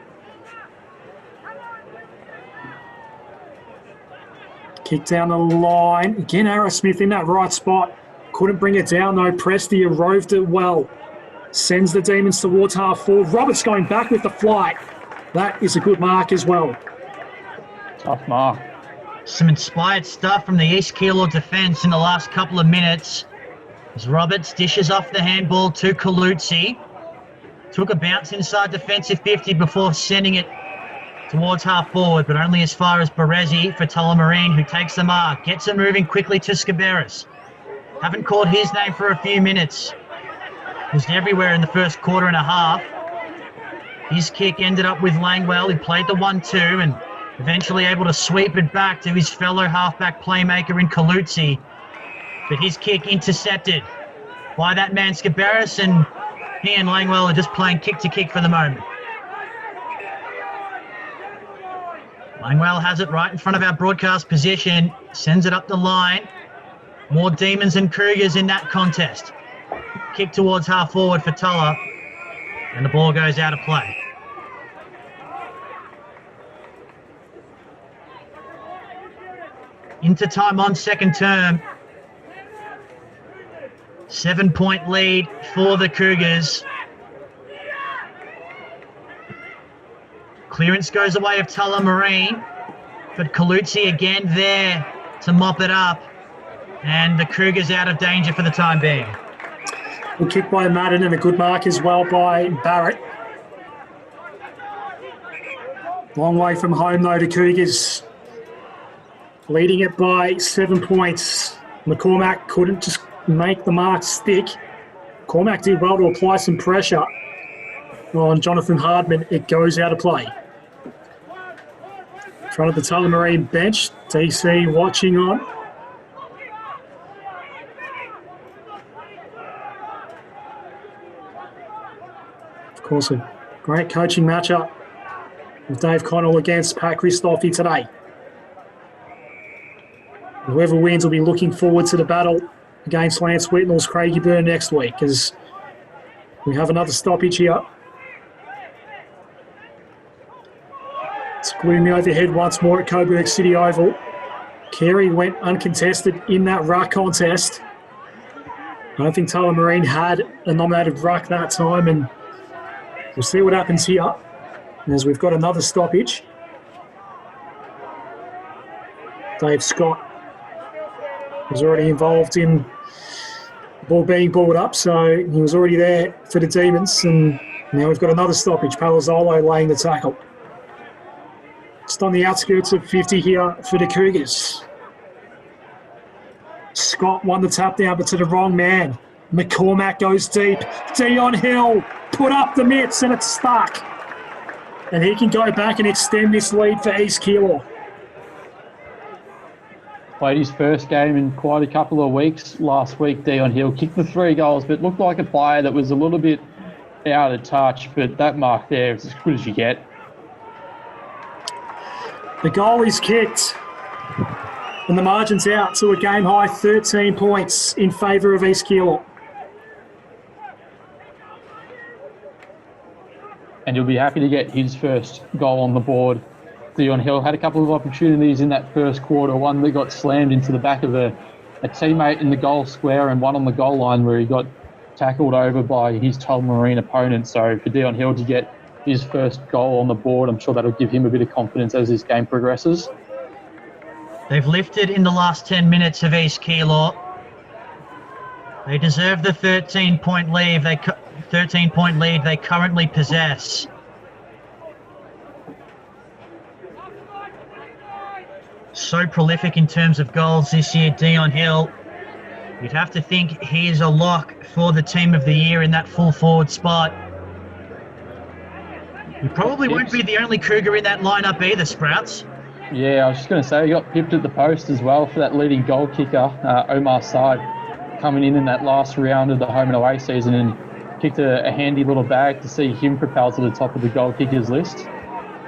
Kick down the line. Again, Arrowsmith in that right spot. Couldn't bring it down, though. Presti roved it well. Sends the Demons towards half forward. Roberts going back with the flight. That is a good mark as well. Tough mark. Some inspired stuff from the East Keilor defence in the last couple of minutes. As Roberts dishes off the handball to Colucci. Took a bounce inside defensive 50 before sending it towards half forward, but only as far as Berezi for Tullamarine, who takes the mark. Gets it moving quickly to Scaberis. Haven't called his name for a few minutes. Was everywhere in the first quarter and a half. His kick ended up with Langwell, who played the 1-2 and eventually able to sweep it back to his fellow halfback playmaker in Colucci. But his kick intercepted by that man Scaberis, and he and Langwell are just playing kick to kick for the moment. Langwell has it right in front of our broadcast position, sends it up the line. More Demons and Cougars in that contest. Kick towards half forward for Tulla, and the ball goes out of play. Into time on second term. 7-point lead for the Cougars. Clearance goes away of Tullamarine, but Colucci again there to mop it up, and the Cougars out of danger for the time being. Good kick by Madden and a good mark as well by Barrett. Long way from home though to Cougars. Leading it by 7 points. McCormack couldn't just make the mark stick. Cormack did well to apply some pressure on Jonathan Hardman. It goes out of play. In front of the Tullamarine bench, DC watching on. Of course, a great coaching matchup with Dave Connell against Pat Christophe today. Whoever wins will be looking forward to the battle against Lance Whitnall's Craigieburn next week, as we have another stoppage here. It's gloomy overhead once more at Coburg City Oval. Carey went uncontested in that ruck contest. I don't think Tullamarine had a nominated ruck that time, and we'll see what happens here as we've got another stoppage. Dave Scott was already involved in the ball being balled up, so he was already there for the Demons, and now we've got another stoppage. Palazzolo laying the tackle. Just on the outskirts of 50 here for the Cougars. Scott won the tap down, but to the wrong man. McCormack goes deep. Dion Hill put up the mitts, and it's stuck. And he can go back and extend this lead for East Keilor. Played his first game in quite a couple of weeks last week. Dion Hill kicked the 3 goals, but looked like a player that was a little bit out of touch. But that mark there is as good as you get. The goal is kicked, and the margin's out to a game-high 13 points in favour of East Keilor. And you'll be happy to get his first goal on the board. Dion Hill had a couple of opportunities in that first quarter, one that got slammed into the back of a teammate in the goal square, and one on the goal line where he got tackled over by his Tullamarine opponent. So for Dion Hill to get his first goal on the board, I'm sure that'll give him a bit of confidence as this game progresses. They've lifted in the last 10 minutes of East Keilor. They deserve the 13-point lead. 13-point lead they currently possess. So prolific in terms of goals this year, Dion Hill. You'd have to think he is a lock for the team of the year in that full forward spot. He probably won't be the only Cougar in that lineup either, Sprouts. Yeah, I was just going to say, he got pipped at the post as well for that leading goal kicker, Omar Saad, coming in that last round of the home and away season, and kicked a handy little bag to see him propel to the top of the goal kickers list.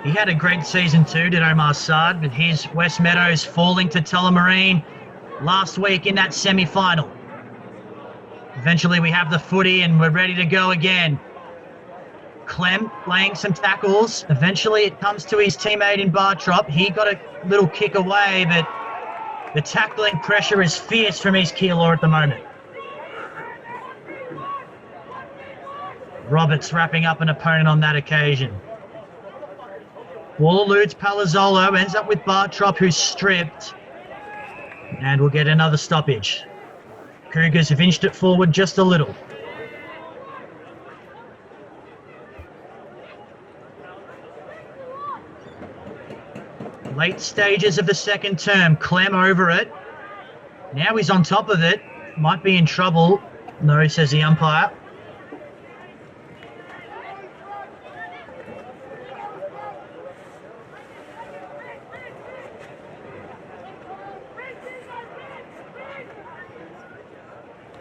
He had a great season too, did Omar Saad, with his West Meadows falling to Tullamarine last week in that semi-final. Eventually we have the footy and we're ready to go again. Clem laying some tackles. Eventually it comes to his teammate in Bartrop. He got a little kick away, but The tackling pressure is fierce from East Keilor at the moment. Roberts wrapping up an opponent on that occasion. Ball eludes Palazzolo, ends up with Bartrop, who's stripped. And we'll get another stoppage. Cougars have inched it forward just a little. Late stages of the second term, Clem over it. Now he's on top of it. Might be in trouble. No, says the umpire.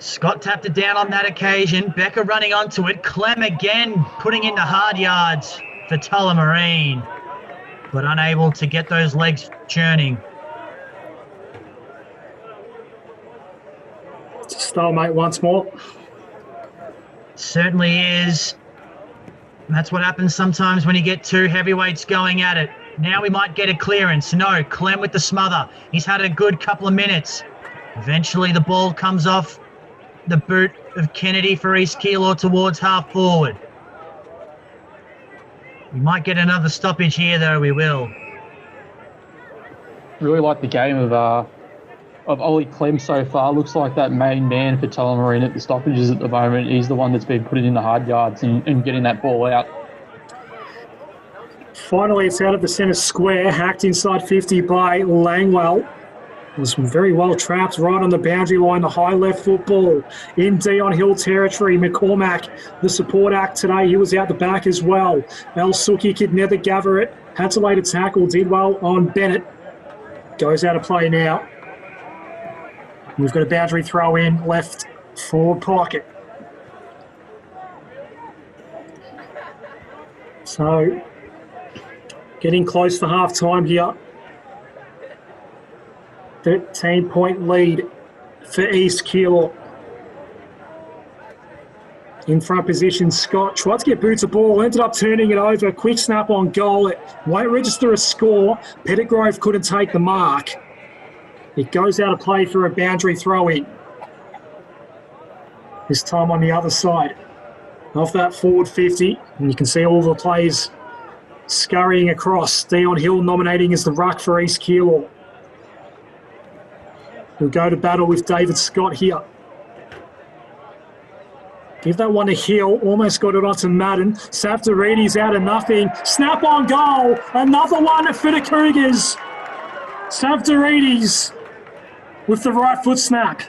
Scott tapped it down on that occasion. Becker running onto it. Clem again putting in the hard yards for Tullamarine, but unable to get those legs churning. Stalemate once more. Certainly is. And that's what happens sometimes when you get two heavyweights going at it. Now we might get a clearance. No, Clem with the smother. He's had a good couple of minutes. Eventually the ball comes off the boot of Kennedy for East Keilor towards half forward. We might get another stoppage here, though. We will. Really like the game of Ollie Clem so far. Looks like that main man for Tullamarine at the stoppages at the moment. He's the one that's been putting in the hard yards and getting that ball out. Finally, it's out of the centre square, hacked inside 50 by Langwell. Was very well trapped right on the boundary line, the high left football in Dion Hill territory. McCormack, the support act today, he was out the back as well. El Suki could never gather it. Had to lay the tackle, did well on Bennett. Goes out of play now. We've got a boundary throw in left forward pocket. So, getting close for half time here. 13-point lead for East Keilor. In front position, Scott tried to get Boots a ball, ended up turning it over. Quick snap on goal. It won't register a score. Pettigrove couldn't take the mark. It goes out of play for a boundary throw-in. This time on the other side. Off that forward 50, and you can see all the players scurrying across. Dion Hill nominating as the ruck for East Keilor. We'll go to battle with David Scott here. Give that one to Hill. Almost got it onto Madden. Safdarides out of nothing. Snap on goal. Another one for the Cougars. Safdarides with the right foot snap.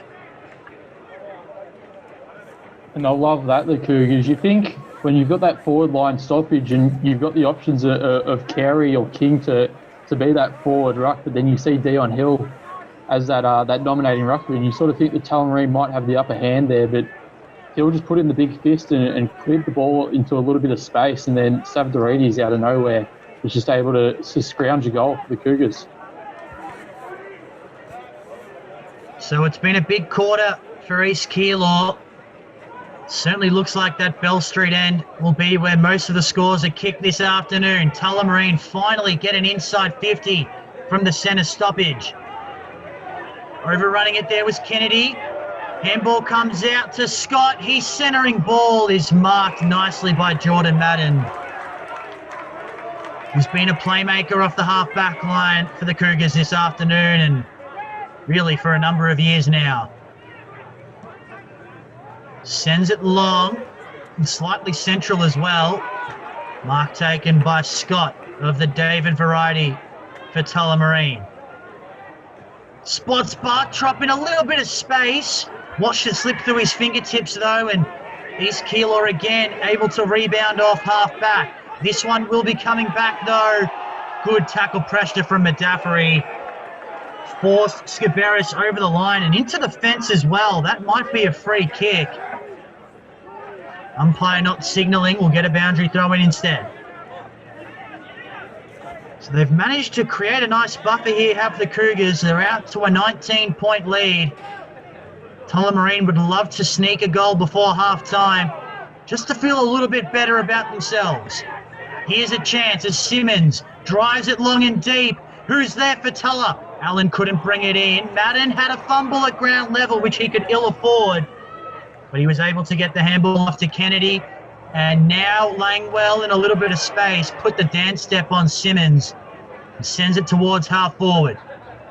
And I love that, the Cougars. You think when you've got that forward line stoppage and you've got the options of Carey or King to be that forward ruck, but then you see Dion Hill as that dominating ruckman, and you sort of think the Tullamarine might have the upper hand there, but he'll just put in the big fist and cleared the ball into a little bit of space, and then Safdarides out of nowhere was just able to scrounge a goal for the Cougars. So it's been a big quarter for East Keilor. Certainly looks like that Bell Street end will be where most of the scores are kicked this afternoon. Tullamarine finally get an inside 50 from the centre stoppage. Overrunning it there was Kennedy. Handball comes out to Scott. His centering ball is marked nicely by Jordan Madden, who's been a playmaker off the half-back line for the Cougars this afternoon and really for a number of years now. Sends it long and slightly central as well. Mark taken by Scott of the David variety for Tullamarine. Spots Bartrop in a little bit of space. Watched it slip through his fingertips though, and East Keilor again able to rebound off half back. This one will be coming back though. Good tackle pressure from Medaffery. Forced Skiberis over the line and into the fence as well. That might be a free kick. Umpire not signalling. We'll get a boundary throw in instead. So they've managed to create a nice buffer here, have the Cougars. They're out to a 19-point lead. Tullamarine would love to sneak a goal before half-time just to feel a little bit better about themselves. Here's a chance as Simmons drives it long and deep. Who's there for Tulla? Allen couldn't bring it in. Madden had a fumble at ground level, which he could ill afford, but he was able to get the handball off to Kennedy. And now Langwell, in a little bit of space, put the dance step on Simmons and sends it towards half forward.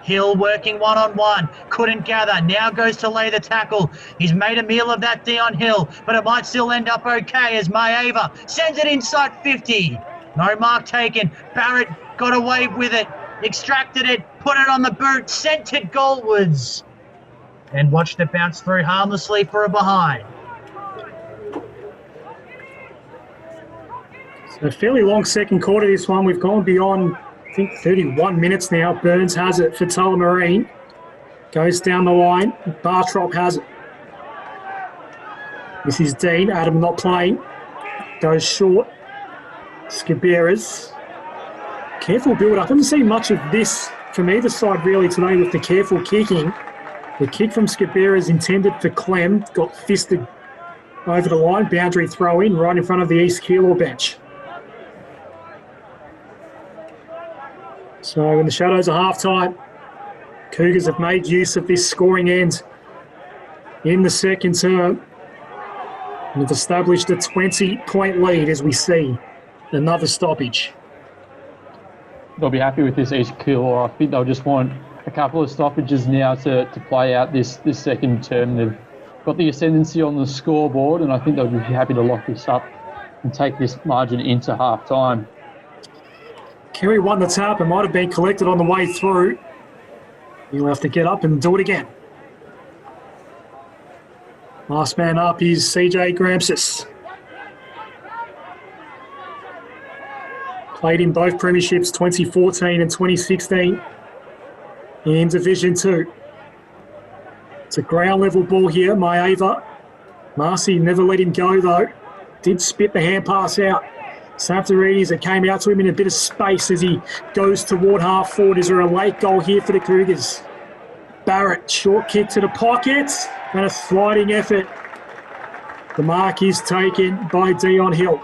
Hill working one-on-one, couldn't gather, now goes to lay the tackle. He's made a meal of that Dion Hill, but it might still end up okay as Maeva sends it inside 50. No mark taken. Barrett got away with it, extracted it, put it on the boot, sent it goalwards, and watched it bounce through harmlessly for a behind. So a fairly long second quarter, this one. We've gone beyond, I think, 31 minutes now. Burns has it for Tullamarine. Goes down the line. Bartrop has it. This is Dean. Adam not playing. Goes short. Skiberas. Careful build-up. I haven't seen much of this from either side really today with the careful kicking. The kick from Skiberas intended for Clem got fisted over the line. Boundary throw-in right in front of the East Keilor bench. So in the shadows of halftime, Cougars have made use of this scoring end in the second term and have established a 20-point lead as we see another stoppage. They'll be happy with this East Keilor. I think they'll just want a couple of stoppages now to play out this second term. They've got the ascendancy on the scoreboard, and I think they'll be happy to lock this up and take this margin into half-time. Kerry won the tap and might have been collected on the way through. He'll have to get up and do it again. Last man up is CJ Gramsis. Played in both premierships, 2014 and 2016 in Division 2. It's a ground level ball here, Maeva. Marcy never let him go though. Did spit the hand pass out. Santarides, it came out to him in a bit of space as he goes toward half forward. Is there a late goal here for the Cougars? Barrett, short kick to the pocket and a sliding effort. The mark is taken by Dion Hill.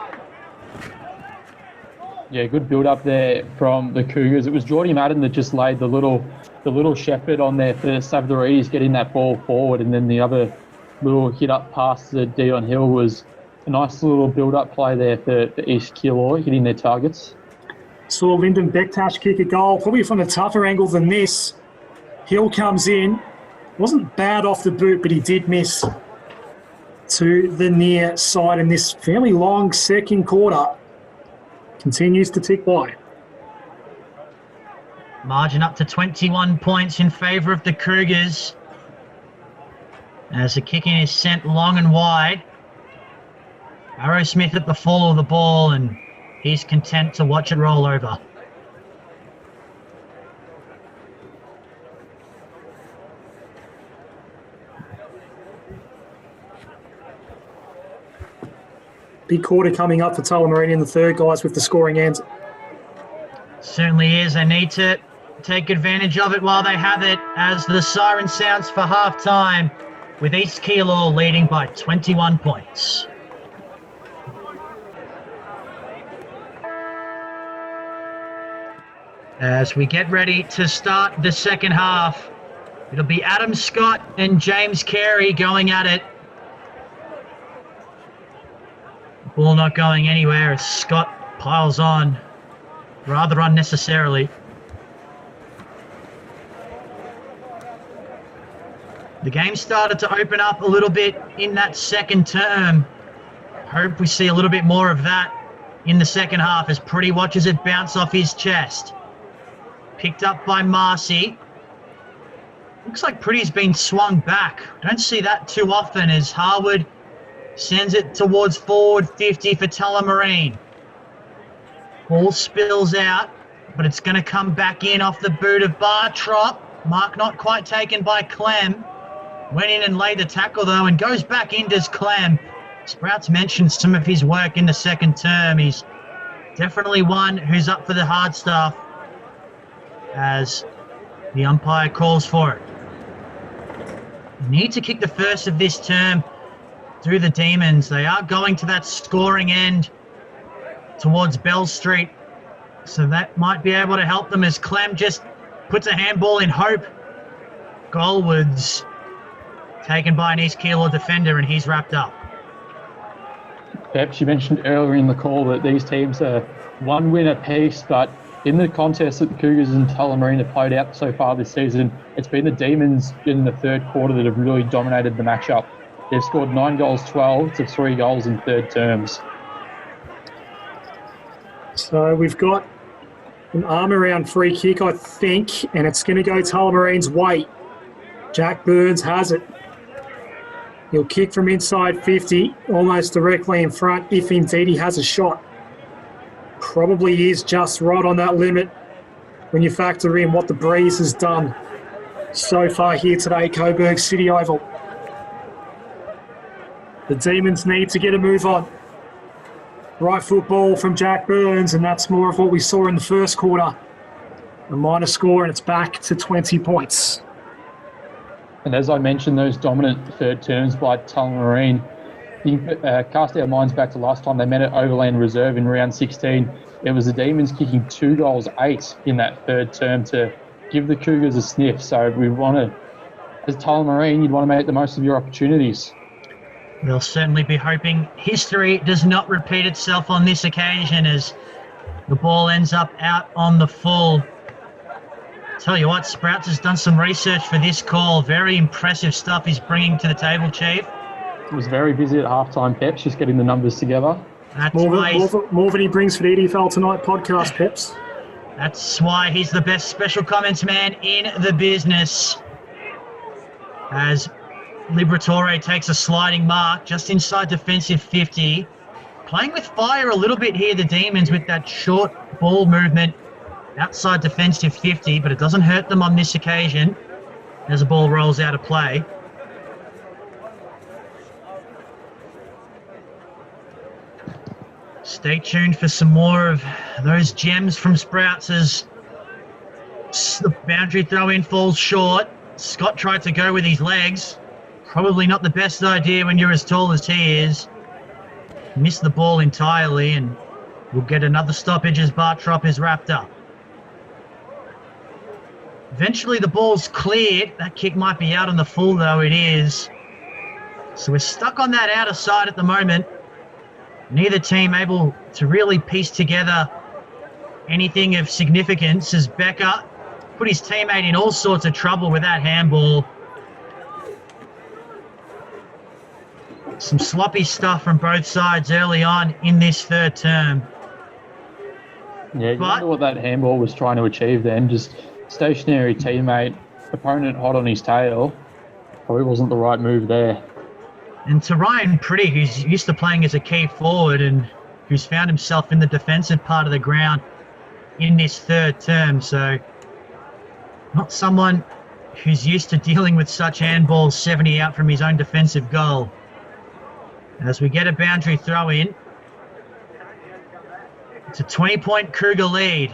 Yeah, good build up there from the Cougars. It was Geordie Madden that just laid the little shepherd on there for Santarides getting that ball forward, and then the other little hit up pass to Dion Hill was a nice little build-up play there for East Keilor, hitting their targets. Saw Lyndon Bektash kick a goal, probably from a tougher angle than this. Hill comes in. Wasn't bad off the boot, but he did miss to the near side. And this fairly long second quarter continues to tick by. Margin up to 21 points in favour of the Cougars as the kicking is sent long and wide. Arrowsmith at the fall of the ball, and he's content to watch it roll over. Big quarter coming up for Tullamarine in the third, guys, with the scoring ends. Certainly is. They need to take advantage of it while they have it as the siren sounds for half-time, with East Keilor leading by 21 points. As we get ready to start the second half, it'll be Adam Scott and James Carey going at it. Ball not going anywhere as Scott piles on rather unnecessarily. The game started to open up a little bit in that second term. Hope we see a little bit more of that in the second half as Pretty watches it bounce off his chest. Picked up by Marcy. Looks like Pretty's been swung back. Don't see that too often as Harwood sends it towards forward 50 for Tullamarine. Ball spills out, but it's going to come back in off the boot of Bartrop. Mark not quite taken by Clem. Went in and laid the tackle though and goes back in does Clem. Sprouts mentioned some of his work in the second term. He's definitely one who's up for the hard stuff as the umpire calls for it. You need to kick the first of this term through the Demons. They are going to that scoring end towards Bell Street, so that might be able to help them as Clem just puts a handball in hope. Goal was taken by an East Keilor defender, and he's wrapped up. Perhaps you mentioned earlier in the call that these teams are one win apiece, but in the contest that the Cougars and Tullamarine have played out so far this season, it's been the Demons in the third quarter that have really dominated the matchup. They've scored 9 goals, 12 to 3 goals in third terms. So we've got an arm around free kick, I think, and it's going to go Tullamarine's way. Jack Burns has it. He'll kick from inside 50, almost directly in front, if indeed he has a shot. Probably is just right on that limit when you factor in what the breeze has done so far here today, Coburg City Oval. The Demons need to get a move on. Right football from Jack Burns, and that's more of what we saw in the first quarter. A minor score, and it's back to 20 points. And as I mentioned, those dominant third terms by Tullamarine, cast our minds back to last time they met at Overland Reserve in round 16. It was the Demons kicking 2 goals, 8 in that third term to give the Cougars a sniff. So we want to, as Tullamarine, you'd want to make the most of your opportunities. We'll certainly be hoping history does not repeat itself on this occasion as the ball ends up out on the full. Tell you what, Sprouts has done some research for this call. Very impressive stuff he's bringing to the table, Chief. It was very busy at halftime, Peps, just getting the numbers together. That's more than he brings for the EDFL Tonight podcast, Peps. That's why he's the best special comments man in the business. As Liberatore takes a sliding mark just inside defensive 50. Playing with fire a little bit here, the Demons, with that short ball movement outside defensive 50, but it doesn't hurt them on this occasion as the ball rolls out of play. Stay tuned for some more of those gems from Sprouts as the boundary throw-in falls short. Scott tried to go with his legs. Probably not the best idea when you're as tall as he is. Missed the ball entirely, and we'll get another stoppage as Bartrop is wrapped up. Eventually the ball's cleared. That kick might be out on the full, though. It is. So we're stuck on that outer side at the moment. Neither team able to really piece together anything of significance as Becker put his teammate in all sorts of trouble with that handball. Some sloppy stuff from both sides early on in this third term. Yeah, you wonder what that handball was trying to achieve then. Just stationary teammate, opponent hot on his tail. Probably wasn't the right move there. And to Ryan Pretty, who's used to playing as a key forward and who's found himself in the defensive part of the ground in this third term. So not someone who's used to dealing with such handballs 70 out from his own defensive goal. As we get a boundary throw in, it's a 20-point Cougar lead.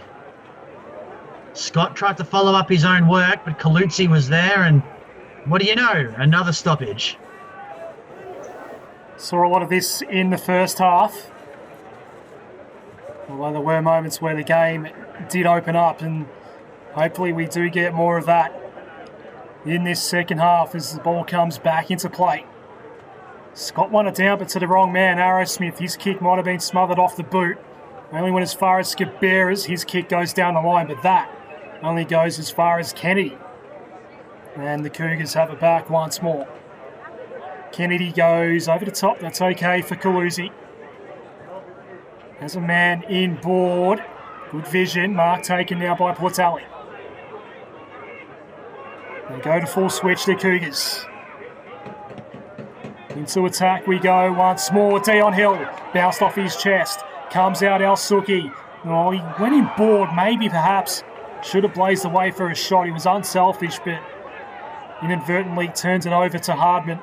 Scott tried to follow up his own work, but Colucci was there, and what do you know? Another stoppage. Saw a lot of this in the first half. Although there were moments where the game did open up, and hopefully we do get more of that in this second half as the ball comes back into play. Scott won it down, but to the wrong man, Arrowsmith. His kick might have been smothered off the boot. Only went as far as Skibera's. His kick goes down the line, but that only goes as far as Kennedy. And the Cougars have it back once more. Kennedy goes over the top. That's okay for Colucci. Has a man in board. Good vision. Mark taken now by Portelli. They go to full switch, the Cougars. Into attack we go once more. Dion Hill bounced off his chest. Comes out El Suki. Oh, he went in board, maybe perhaps. Should have blazed away for a shot. He was unselfish, but inadvertently turns it over to Hardman.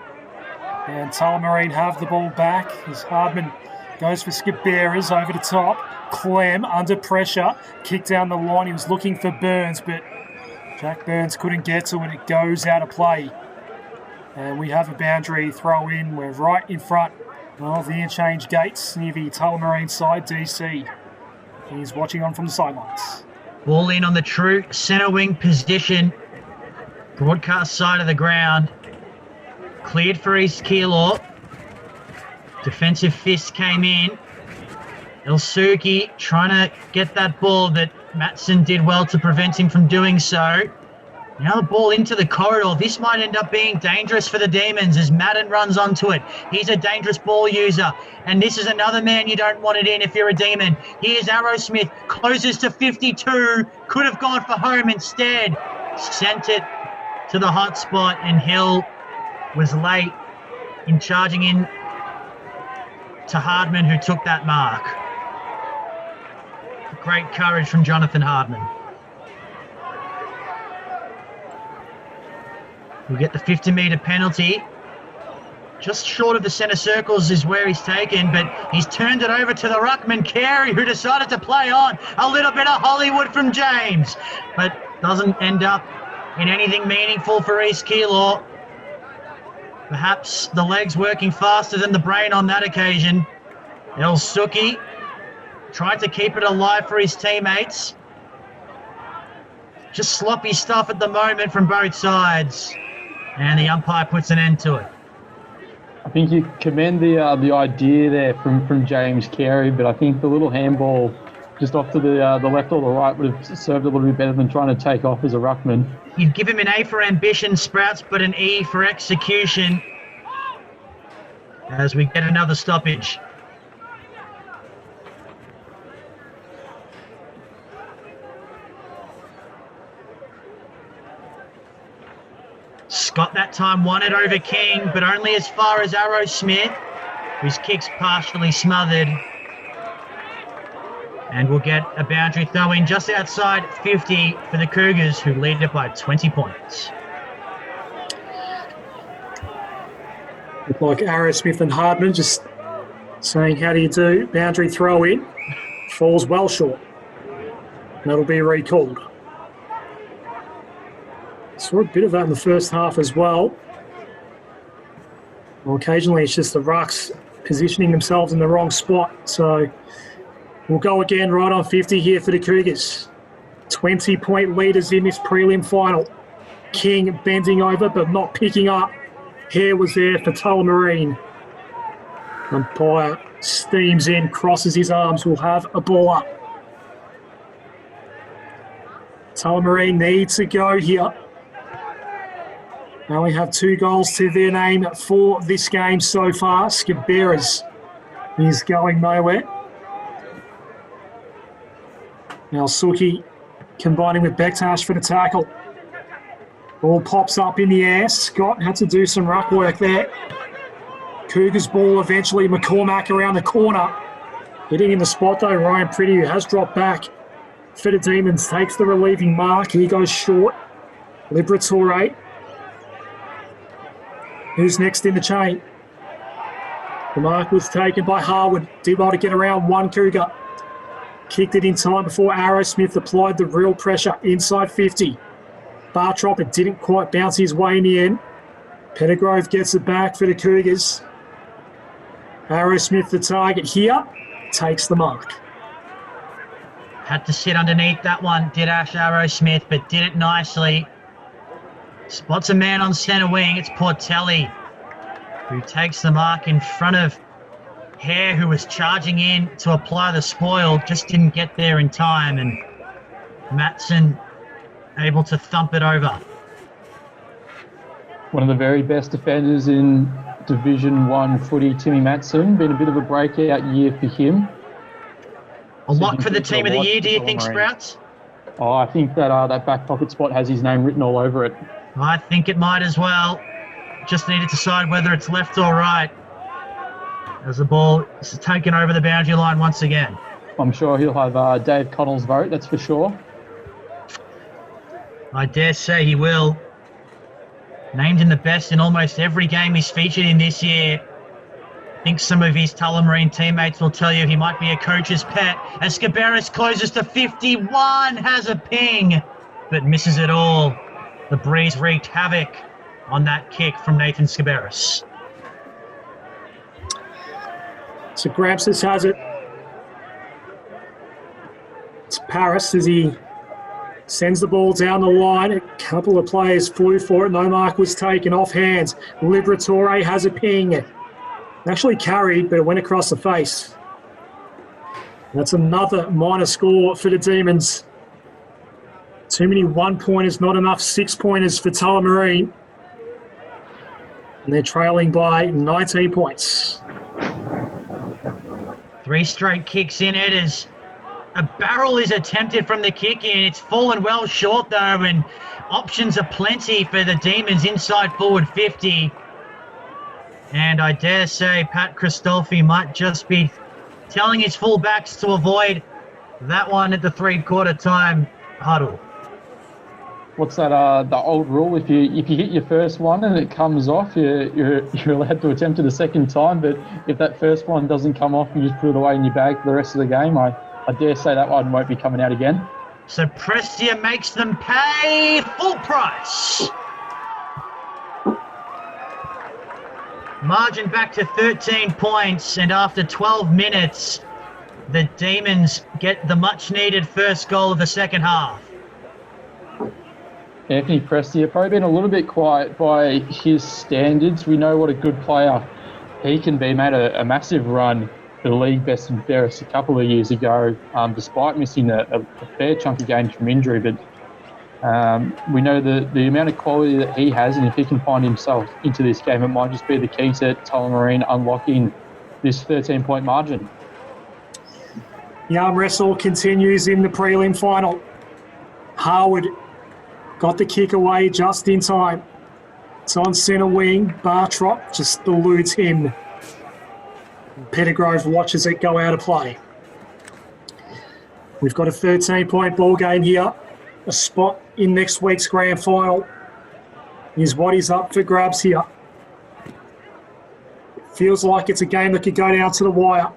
And Tullamarine have the ball back as Hardman goes for Skibera's over the top. Clem under pressure. Kick down the line. He was looking for Burns, but Jack Burns couldn't get to it. It goes out of play. And we have a boundary throw in. We're right in front of the interchange gates near the Tullamarine side, DC. He's watching on from the sidelines. Ball in on the true centre wing position. Broadcast side of the ground. Cleared for East Keilor. Defensive fist came in. Ilsuki trying to get that ball, but Matson did well to prevent him from doing so. Now the ball into the corridor. This might end up being dangerous for the Demons as Madden runs onto it. He's a dangerous ball user. And this is another man you don't want it in if you're a Demon. Here's Arrowsmith. Closes to 52. Could have gone for home instead. Sent it to the hot spot, and Hill was late in charging in to Hardman, who took that mark. Great courage from Jonathan Hardman. We get the 50-metre penalty. Just short of the centre circles is where he's taken, but he's turned it over to the ruckman, Carey, who decided to play on. A little bit of Hollywood from James, but doesn't end up in anything meaningful for East Keilor. Perhaps the legs working faster than the brain on that occasion. El Suki tried to keep it alive for his teammates. Just sloppy stuff at the moment from both sides. And the umpire puts an end to it. I think you commend the idea there from James Carey, but I think the little handball just off to the left or the right would have served a little bit better than trying to take off as a ruckman. You give him an A for ambition, Sprouts, but an E for execution. As we get another stoppage. Scott that time won it over King, but only as far as Arrowsmith, whose kick's partially smothered. And we'll get a boundary throw in just outside 50 for the Cougars, who lead it by 20 points. Look like Arrowsmith and Hardman just saying, how do you do? Boundary throw in. Falls well short. And that'll be recalled. Saw a bit of that in the first half as well. Well, occasionally it's just the rucks positioning themselves in the wrong spot. So we'll go again right on 50 here for the Cougars. 20-point leaders in this prelim final. King bending over but not picking up. Hare was there for Tullamarine. Umpire steams in, crosses his arms. We'll have a ball up. Tullamarine needs to go here. They only have 2 goals to their name for this game so far. Scaberas is going nowhere. Now Suki combining with Bektash for the tackle. Ball pops up in the air. Scott had to do some ruck work there. Cougars ball eventually. McCormack around the corner. Hitting in the spot though, Ryan Pretty, who has dropped back for the Demons, takes the relieving mark. He goes short. Liberatore. Who's next in the chain? The mark was taken by Harwood. Did well to get around one Cougar. Kicked it in time before Arrowsmith applied the real pressure inside 50. Bartrop, it didn't quite bounce his way in the end. Pettigrove gets it back for the Cougars. Arrowsmith, the target here, takes the mark. Had to sit underneath that one, did Ash Arrowsmith, but did it nicely. Spots a man on centre wing. It's Portelli, who takes the mark in front of Hare, who was charging in to apply the spoil, just didn't get there in time, and Matson able to thump it over. One of the very best defenders in Division 1 footy, Timmy Matson. Been a bit of a breakout year for him. A lock for the team of the year, do you think, Sprouts? Oh, I think that that back pocket spot has his name written all over it. I think it might as well. Just need to decide whether it's left or right, as the ball is taken over the boundary line once again. I'm sure he'll have Dave Connell's vote, that's for sure. I dare say he will. Named in the best in almost every game he's featured in this year. I think some of his Tullamarine teammates will tell you he might be a coach's pet. As Scaberas closes to 51, has a ping, but misses it all. The breeze wreaked havoc on that kick from Nathan Scaberas. So Grabsis has it. It's Paris as he Sends the ball down the line. A couple of players flew for it. No mark was taken. Off hands. Liberatore has a ping. Actually carried, but it went across the face. That's another minor score for the Demons. Too many one-pointers, not enough six-pointers for Tullamarine. And they're trailing by 19 points. 3 straight kicks in it as a barrel is attempted from the kick in. It's fallen well short though, and options are plenty for the Demons inside forward 50. And I dare say Pat Christolfi might just be telling his fullbacks to avoid that one at the 3/4 time huddle. What's that? The old rule: if you hit your first one and it comes off, you're allowed to attempt it a second time. But if that first one doesn't come off, you just put it away in your bag for the rest of the game. I dare say that one won't be coming out again. So Prestia makes them pay full price. Margin back to 13 points, and after 12 minutes, the Demons get the much-needed first goal of the second half. Anthony Prestia probably been a little bit quiet by his standards. We know what a good player he can be. Made a massive run for the league best and fairest a couple of years ago, despite missing a fair chunk of games from injury. But we know the amount of quality that he has, and if he can find himself into this game, it might just be the key to Tullamarine unlocking this 13-point margin. The arm wrestle continues in the prelim final. Harwood got the kick away just in time. It's on centre wing. Bartrop just eludes him. Pettigrove watches it go out of play. We've got a 13-point ball game here. A spot in next week's grand final is what is up for grabs here. Feels like it's a game that could go down to the wire.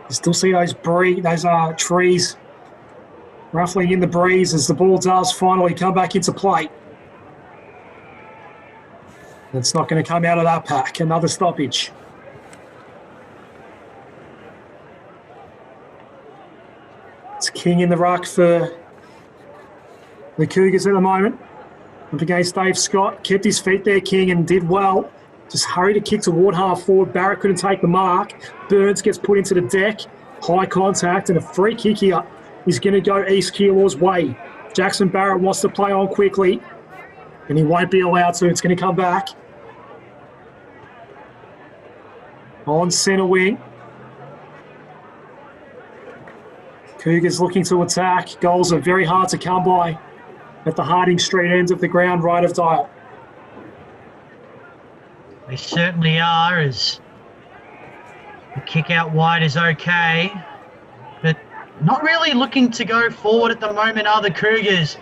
You still see those trees roughly in the breeze as the ball does finally come back into play. It's not going to come out of that pack. Another stoppage. It's King in the ruck for the Cougars at the moment. Up against Dave Scott. Kept his feet there, King, and did well. Just hurried a kick toward half forward. Barrett couldn't take the mark. Burns gets put into the deck. High contact and a free kick here is going to go East Keilor's way. Jackson Barrett wants to play on quickly, and he won't be allowed to. It's going to come back. On centre wing. Cougars looking to attack. Goals are very hard to come by at the Harding Street end of the ground, right of dial. They certainly are, as the kick out wide is okay, but not really looking to go forward at the moment are the Cougars.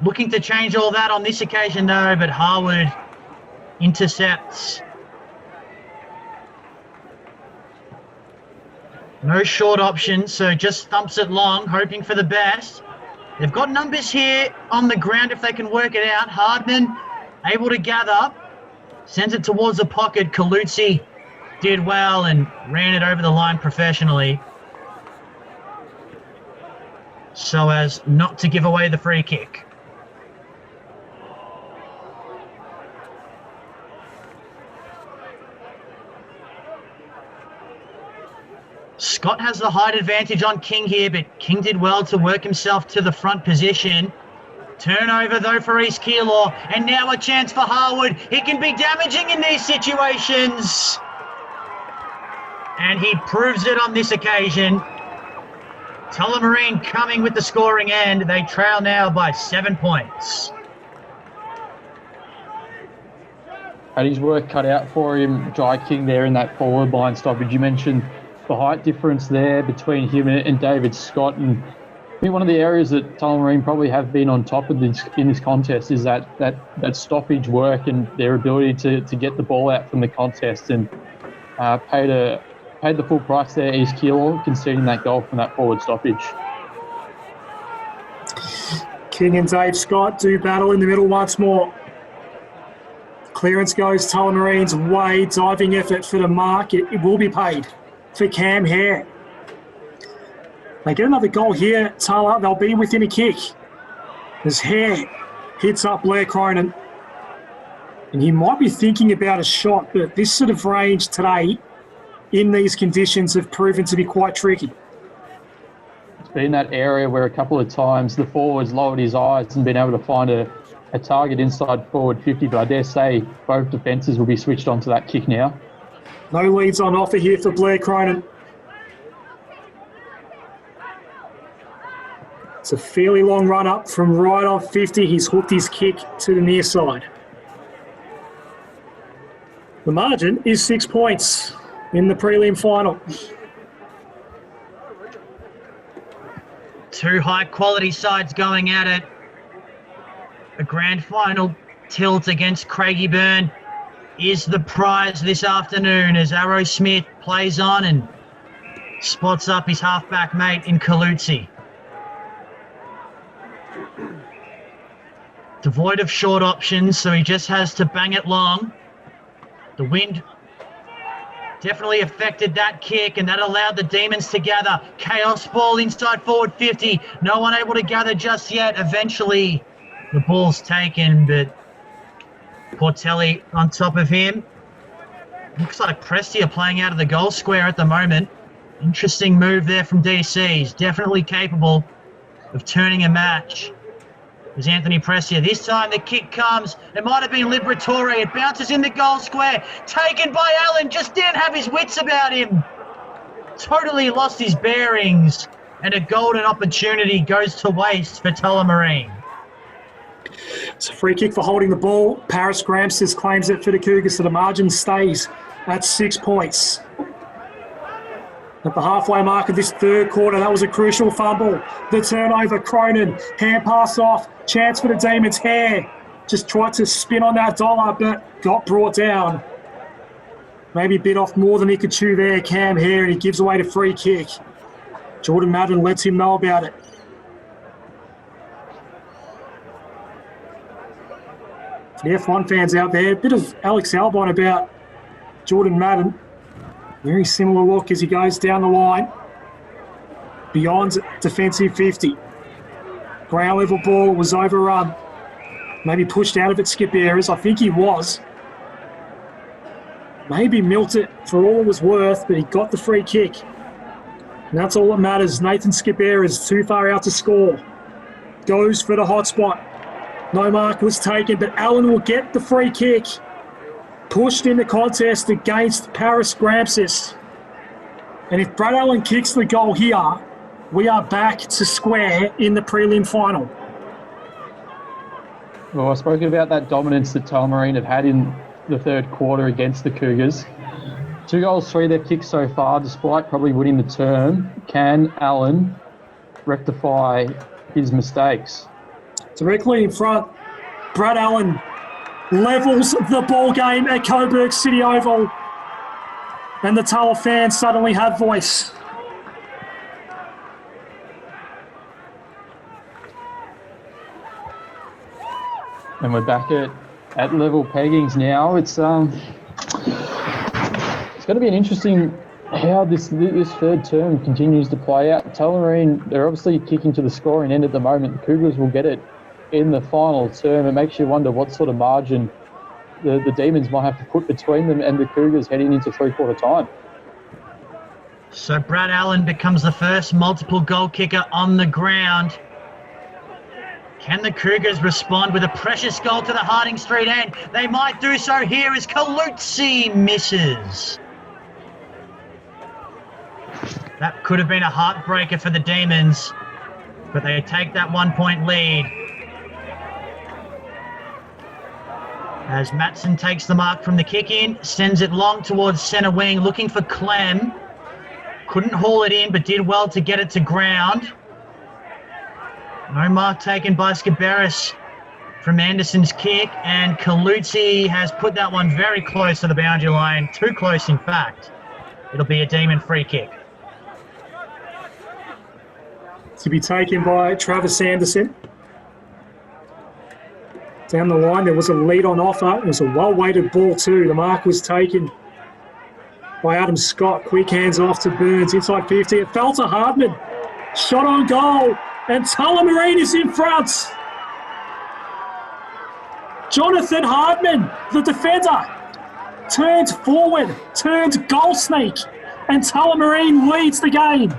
Looking to change all that on this occasion though, but Harwood intercepts. No short option, so just thumps it long, hoping for the best. They've got numbers here on the ground if they can work it out. Hardman able to gather, sends it towards the pocket. Kalutzi did well and ran it over the line professionally, so as not to give away the free kick. Scott has the height advantage on King here, but King did well to work himself to the front position. Turnover though for East Keilor, and now a chance for Harwood. He can be damaging in these situations, and he proves it on this occasion. Tullamarine coming with the scoring end. They trail now by 7 points. Had his work cut out for him, Jai King there in that forward line stoppage. You mentioned the height difference there between him and David Scott, and I think one of the areas that Tullamarine probably have been on top of in this contest is that stoppage work and their ability to get the ball out from the contest, and paid the full price there, East Keilor, conceding that goal from that forward stoppage. King and Dave Scott do battle in the middle once more. Clearance goes Tullamarine's way. Diving effort for the mark. It will be paid for Cam Hare. They get another goal here, Taylor. They'll be within a kick. His hair hits up Blair Cronin. And he might be thinking about a shot, but this sort of range today in these conditions have proven to be quite tricky. It's been that area where a couple of times the forward's lowered his eyes and been able to find a target inside forward 50, but I dare say both defences will be switched on to that kick now. No leads on offer here for Blair Cronin. It's a fairly long run up from right on 50. He's hooked his kick to the near side. The margin is 6 points in the prelim final. Two high-quality sides going at it. A grand final tilt against Craigieburn is the prize this afternoon as Arrow Smith plays on and spots up his halfback mate in Colucci. Devoid of short options, so he just has to bang it long. The wind definitely affected that kick, and that allowed the Demons to gather. Chaos ball inside forward 50. No one able to gather just yet. Eventually, the ball's taken, but Portelli on top of him. Looks like Presti are playing out of the goal square at the moment. Interesting move there from DC. He's definitely capable of turning a match. There's Anthony Prestia. This time the kick comes. It might have been Liberatore. It bounces in the goal square. Taken by Allen. Just didn't have his wits about him. Totally lost his bearings. And a golden opportunity goes to waste for Tullamarine. It's a free kick for holding the ball. Paris Gramstis claims it for the Cougars, so the margin stays at 6 points. At the halfway mark of this third quarter, that was a crucial fumble. The turnover, Cronin, hand pass off, chance for the Demons. Hare just tried to spin on that dollar, but got brought down. Maybe bit off more than he could chew there, Cam Hare, and he gives away the free kick. Jordan Madden lets him know about it. For the F1 fans out there, a bit of Alex Albon about Jordan Madden. Very similar look as he goes down the line. Beyond defensive 50. Ground level ball was overrun. Maybe pushed out of it, skip errors. I think he was. Maybe milked it for all it was worth, but he got the free kick. And that's all that matters. Nathan Skipper is too far out to score. Goes for the hot spot. No mark was taken, but Allen will get the free kick. Pushed in the contest against Paris Gramscis. And if Brad Allen kicks the goal here, we are back to square in the prelim final. Well, I've spoken about that dominance that Tullamarine have had in the third quarter against the Cougars. 2 goals, 3 they've kicked so far, despite probably winning the term. Can Allen rectify his mistakes? Directly in front, Brad Allen levels the ball game at Coburg City Oval. And the Tulla fans suddenly have voice. And we're back at level peggings now. It's going to be an interesting how this third term continues to play out. Tullamarine, they're obviously kicking to the scoring end at the moment. The Cougars will get it in the final term. It makes you wonder what sort of margin the Demons might have to put between them and the Cougars heading into three-quarter time. So Brad Allen becomes the first multiple goal kicker on the ground. Can the Cougars respond with a precious goal to the Harding Street end? They might do so here as Colucci misses. That could have been a heartbreaker for the Demons, but they take that 1-point lead. As Matson takes the mark from the kick-in, sends it long towards centre wing, looking for Clem. Couldn't haul it in, but did well to get it to ground. No mark taken by Skiberis from Anderson's kick, and Colucci has put that one very close to the boundary line. Too close, in fact. It'll be a Demon free kick. To be taken by Travis Anderson. Down the line, there was a lead on offer. It was a well-weighted ball too. The mark was taken by Adam Scott. Quick hands off to Burns, inside 50. It fell to Hardman. Shot on goal, and Tullamarine is in front. Jonathan Hardman, the defender, turns forward, turns goal sneak, and Tullamarine leads the game.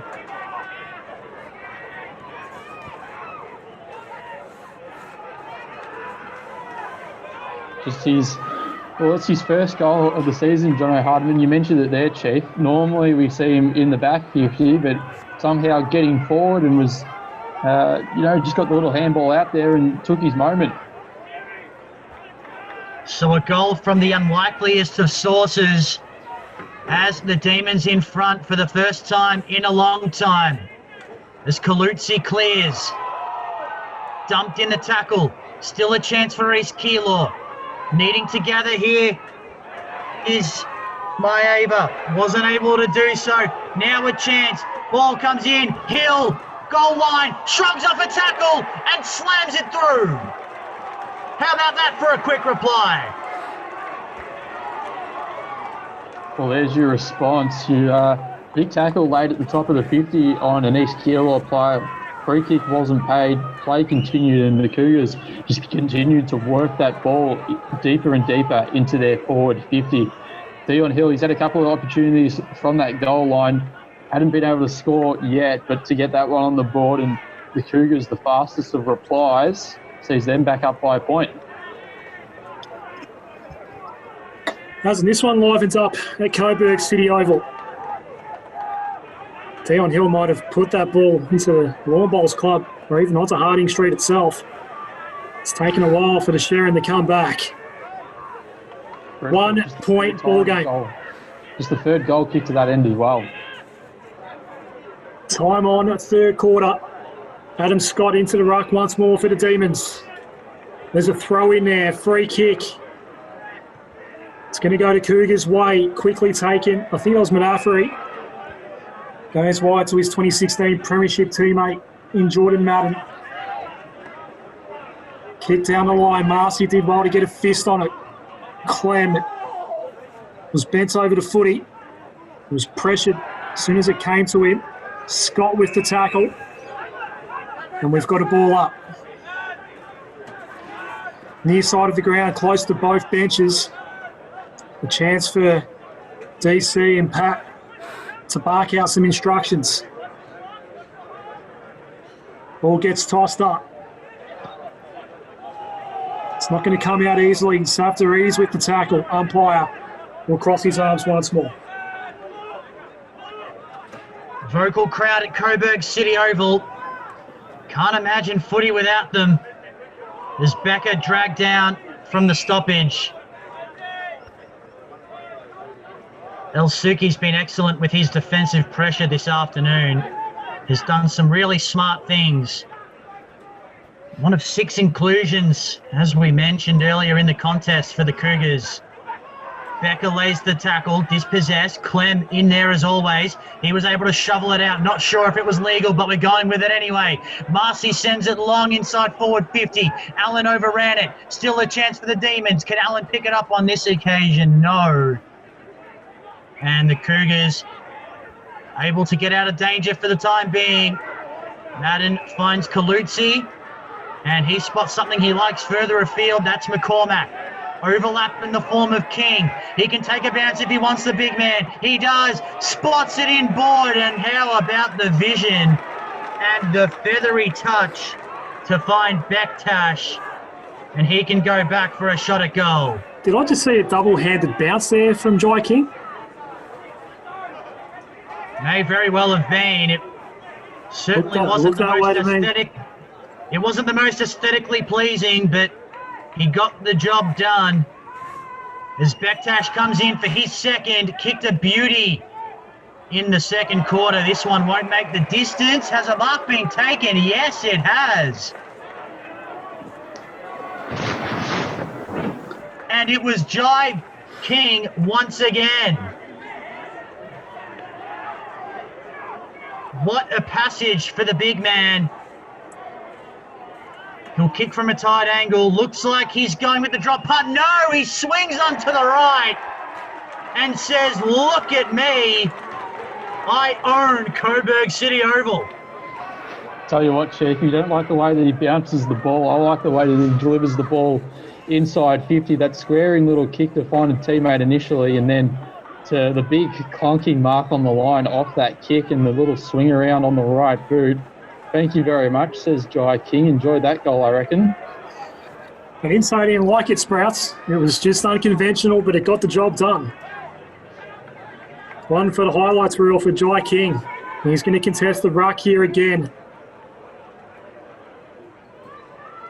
It's his first goal of the season, Jono Hardman. You mentioned it there, Chief. Normally we see him in the back 50, but somehow getting forward and was, just got the little handball out there and took his moment. So a goal from the unlikeliest of sources as the Demons in front for the first time in a long time. As Kalutsi clears. Dumped in the tackle. Still a chance for East Keilor. Needing to gather here is Maeva. Wasn't able to do so. Now a chance. Ball comes in. Hill. Goal line. Shrugs off a tackle and slams it through. How about that for a quick reply? Well, there's your response. Big tackle laid at the top of the 50 on an East Keilor player. Free kick wasn't paid. Play continued, and the Cougars just continued to work that ball deeper and deeper into their forward 50. Dion Hill, he's had a couple of opportunities from that goal line. Hadn't been able to score yet, but to get that one on the board, and the Cougars, the fastest of replies, sees them back up by a point. Hasn't this one livened up at Coburg City Oval? Dion Hill might have put that ball into Lawn Bowls Club or even onto Harding Street itself. It's taken a while for the Sharon to come back. 1 point ball game. Just the third goal kick to that end as well. Time on, third quarter. Adam Scott into the ruck once more for the Demons. There's a throw in there, free kick. It's going to go to Cougars' way, quickly taken. I think it was Manafari. Goes wide to his 2016 Premiership teammate in Jordan Madden. Kick down the line. Marcy did well to get a fist on it. Clem was bent over the footy. Was pressured as soon as it came to him. Scott with the tackle. And we've got a ball up. Near side of the ground, close to both benches. A chance for DC and Pat to bark out some instructions. Ball gets tossed up. It's not going to come out easily. Safdariz with the tackle. Umpire will cross his arms once more. Vocal crowd at Coburg City Oval. Can't imagine footy without them. As Becker dragged down from the stoppage. El Suki's been excellent with his defensive pressure this afternoon. Has done some really smart things. One of 6 inclusions, as we mentioned earlier in the contest for the Cougars. Becker lays the tackle, dispossessed. Clem in there as always. He was able to shovel it out. Not sure if it was legal, but we're going with it anyway. Marcy sends it long inside forward 50. Allen overran it. Still a chance for the Demons. Can Allen pick it up on this occasion? No. And the Cougars able to get out of danger for the time being. Madden finds Kalutsi, and he spots something he likes further afield. That's McCormack. Overlap in the form of King. He can take a bounce if he wants the big man. He does. Spots it in board. And how about the vision and the feathery touch to find Bektash. And he can go back for a shot at goal. Did I just see a double-handed bounce there from Jai King? May very well have been. It certainly wasn't the most aesthetic. It wasn't the most aesthetically pleasing, but he got the job done. As Bektash comes in for his second, kicked a beauty in the second quarter. This one won't make the distance. Has a mark been taken? Yes, it has. And it was Jai King once again. What a passage for the big man. He'll kick from a tight angle. Looks like he's going with the drop punt. No, he swings onto the right and says, look at me. I own Coburg City Oval. Tell you what, Chief, you don't like the way that he bounces the ball. I like the way that he delivers the ball inside 50. That squaring little kick to find a teammate initially, and then to the big clunking mark on the line off that kick and the little swing around on the right boot. Thank you very much, says Jai King. Enjoyed that goal, I reckon. I didn't say I didn't like it, Sprouts. It was just unconventional, but it got the job done. One for the highlights reel for Jai King. He's going to contest the ruck here again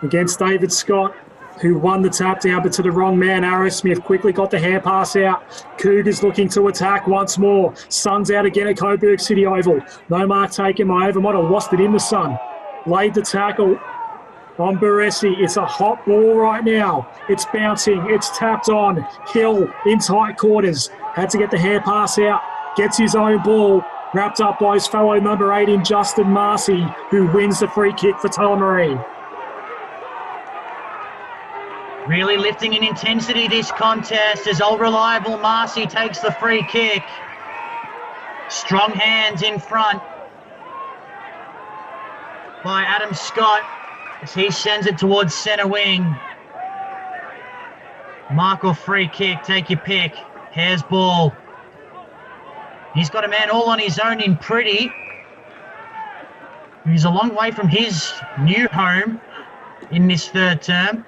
against David Scott, who won the tap down, but to the wrong man. Arrowsmith quickly got the hand pass out. Cougars looking to attack once more. Sun's out again at Coburg City Oval. No mark taken. Maeva might have lost it in the sun. Laid the tackle on Baresi. It's a hot ball right now. It's bouncing. It's tapped on. Hill in tight quarters. Had to get the hand pass out. Gets his own ball. Wrapped up by his fellow number 8 in Justin Marcy, who wins the free kick for Tullamarine. Really lifting in intensity this contest as old reliable Marcy takes the free kick. Strong hands in front by Adam Scott as he sends it towards centre wing. Mark or free kick, take your pick. Hare's ball. He's got a man all on his own in Pretty. He's a long way from his new home in this third term.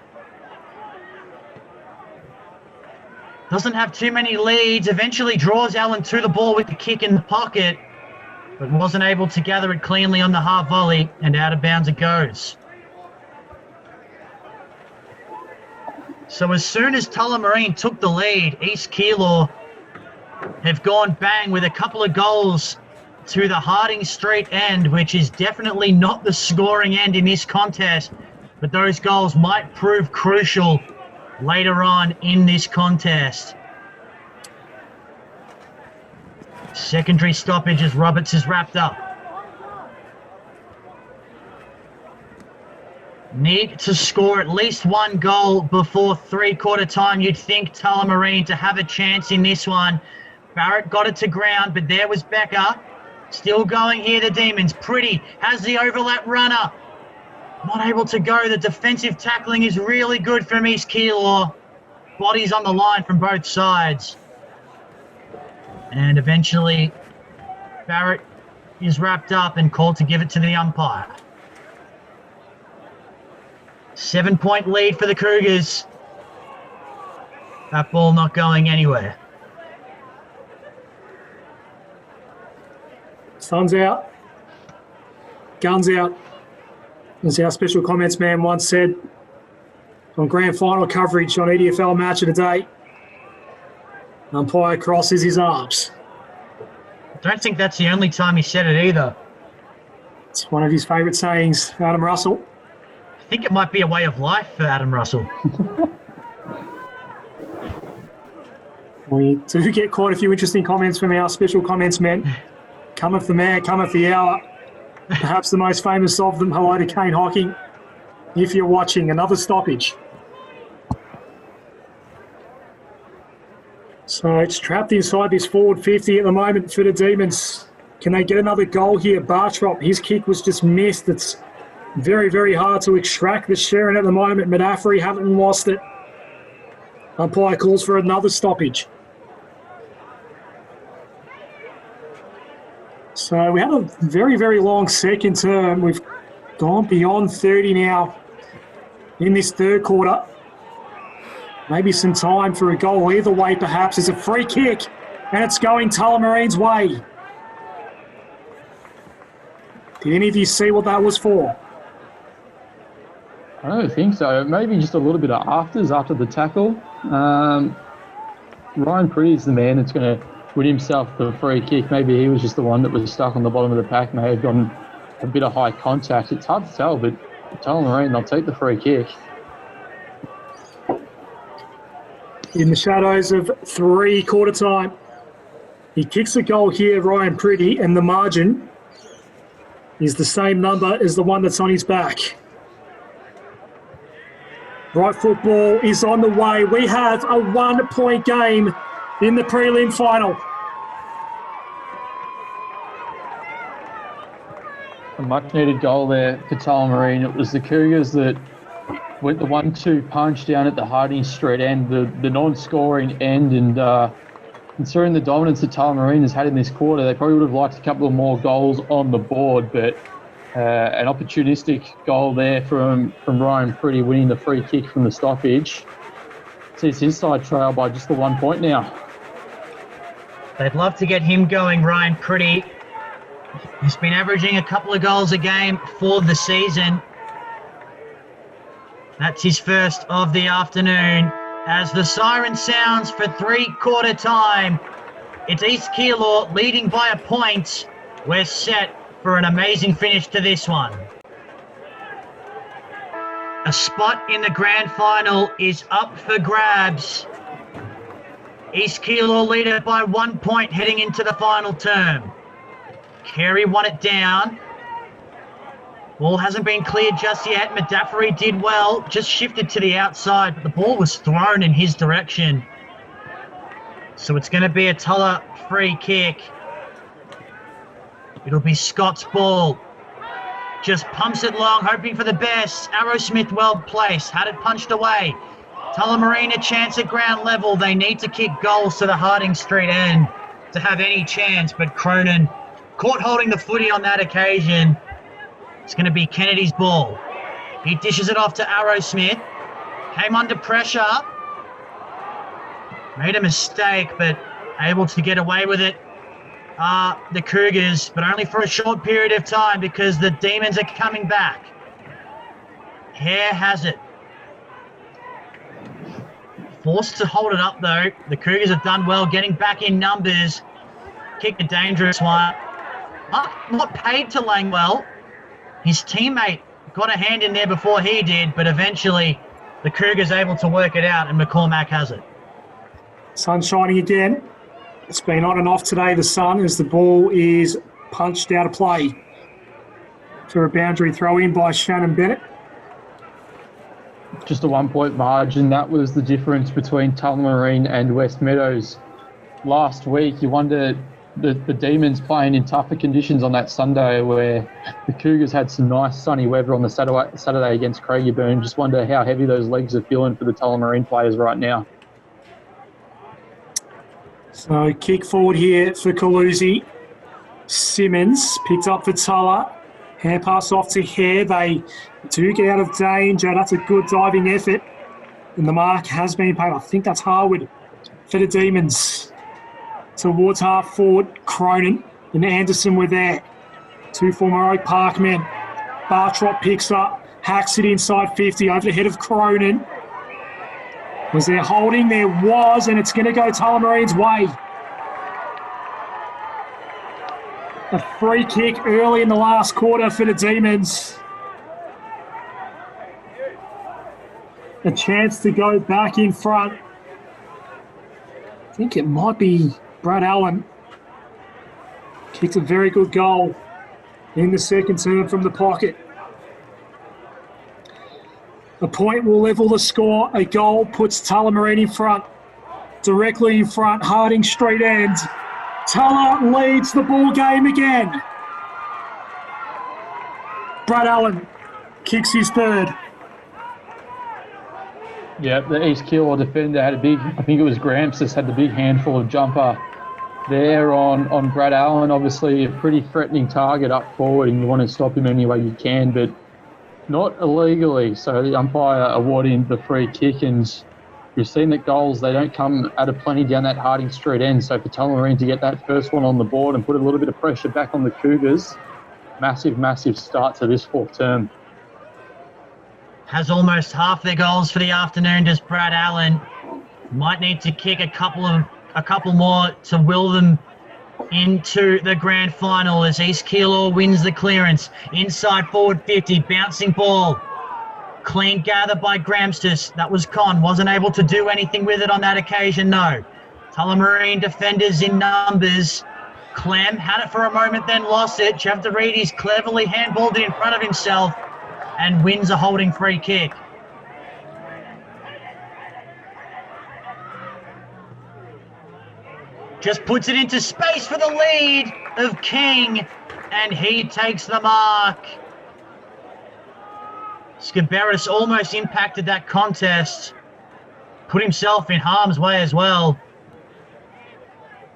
Doesn't have too many leads. Eventually draws Allen to the ball with the kick in the pocket, but wasn't able to gather it cleanly on the half volley, and out of bounds it goes. So as soon as Tullamarine took the lead, East Keilor have gone bang with a couple of goals to the Harding Street end, which is definitely not the scoring end in this contest, but those goals might prove crucial later on in this contest. Secondary stoppage as Roberts is wrapped up. Need to score at least one goal before three-quarter time. You'd think Tullamarine to have a chance in this one. Barrett got it to ground, but there was Becker. Still going here, the Demons. Pretty has the overlap runner. Not able to go. The defensive tackling is really good from East Keilor. Bodies on the line from both sides. And eventually, Barrett is wrapped up and called to give it to the umpire. 7-point lead for the Cougars. That ball not going anywhere. Sun's out. Guns out. As our special comments man once said on grand final coverage on EDFL Match of the Day, umpire crosses his arms. I don't think that's the only time he said it either. It's one of his favourite sayings, Adam Russell. I think it might be a way of life for Adam Russell. We do get quite a few interesting comments from our special comments men. Cometh the man, cometh the hour. Perhaps the most famous of them. Hello to Kane Hocking. If you're watching, another stoppage. So it's trapped inside this forward 50 at the moment for the Demons. Can they get another goal here? Bartrop, his kick was just missed. It's very, very hard to extract the Sharon at the moment. Madafri haven't lost it. Umpire calls for another stoppage. So we had a very, very long second term. We've gone beyond 30 now in this third quarter. Maybe some time for a goal either way, perhaps. It's a free kick, and it's going Tullamarine's way. Did any of you see what that was for? I don't think so. Maybe just a little bit of afters after the tackle. Ryan Pretty's the man that's going to win himself the free kick. Maybe he was just the one that was stuck on the bottom of the pack, may have gotten a bit of high contact. It's hard to tell, but Tullamarine, they'll take the free kick. In the shadows of three-quarter time, he kicks a goal here, Ryan Pretty, and the margin is the same number as the one that's on his back. Right football is on the way. We have a 1-point game in the prelim final. A much-needed goal there for Tullamarine. It was the Cougars that went the 1-2 punch down at the Harding Street end, the non-scoring end, and considering the dominance that Tullamarine has had in this quarter, they probably would have liked a couple of more goals on the board, but an opportunistic goal there from Ryan Pretty, winning the free kick from the stoppage. It's inside trail by just the 1 point now. They'd love to get him going, Ryan Pretty. He's been averaging a couple of goals a game for the season. That's his first of the afternoon. As the siren sounds for three-quarter time, it's East Keilor leading by a point. We're set for an amazing finish to this one. A spot in the grand final is up for grabs. East Keilor lead it by 1 point heading into the final term. Carey won it down. Ball hasn't been cleared just yet. Medaffery did well, just shifted to the outside, but the ball was thrown in his direction. So it's going to be a Tulla free kick. It'll be Scott's ball. Just pumps it long, hoping for the best. Arrowsmith well placed, had it punched away. Tullamarine a chance at ground level. They need to kick goals to the Harding Street end to have any chance, but Cronin caught holding the footy on that occasion. It's going to be Kennedy's ball. He dishes it off to Arrowsmith. Came under pressure. Made a mistake, but able to get away with it. The Cougars, but only for a short period of time because the Demons are coming back. Hare has it. Forced to hold it up, though. The Cougars have done well getting back in numbers. Kick a dangerous one. Not paid to Langwell. His teammate got a hand in there before he did, but eventually the Cougars able to work it out, and McCormack has it. Sun shining again. It's been on and off today, the sun, as the ball is punched out of play for a boundary throw in by Shannon Bennett. Just a 1 point margin. That was the difference between Tullamarine and West Meadows last week. You wonder the Demons playing in tougher conditions on that Sunday, where the Cougars had some nice sunny weather on the Saturday against Craigieburn. Just wonder how heavy those legs are feeling for the Tullamarine players right now. So kick forward here for Calusi. Simmons picked up for Tulla. Hand pass off to Hare. They do get out of danger. That's a good diving effort. And the mark has been paid. I think that's Harwood for the Demons. Towards half forward, Cronin and Anderson were there. Two former Oak Park men. Bartrop picks up, hacks it inside 50 over the head of Cronin. Was there holding? There was, and it's going to go Tullamarine's way. A free kick early in the last quarter for the Demons. A chance to go back in front. I think it might be Brad Allen. Kicked a very good goal in the second term from the pocket. A point will level the score. A goal puts Tullamarine in front. Directly in front, Harding Street end. Tulla leads the ball game again. Brad Allen kicks his third. Yeah, the East Keilor defender had a big, I think it was Gramps, just had the big handful of jumper there on Brad Allen. Obviously a pretty threatening target up forward, and you want to stop him any way you can, but not illegally. So the umpire awarding the free kick, and you've seen that goals, they don't come out of plenty down that Harding Street end. So for Tullamarine to get that first one on the board and put a little bit of pressure back on the Cougars, massive, massive start to this fourth term. Has almost half their goals for the afternoon, does Brad Allen. Might need to kick a couple more to will them into the grand final as East Keilor wins the clearance. Inside forward 50, bouncing ball. Clean gather by Gramstus. That was Con. Wasn't able to do anything with it on that occasion, no. Tullamarine defenders in numbers. Clem had it for a moment, then lost it. Chavdarides cleverly handballed it in front of himself and wins a holding free kick. Just puts it into space for the lead of King. and he takes the mark. Scaberis almost impacted that contest. Put himself in harm's way as well.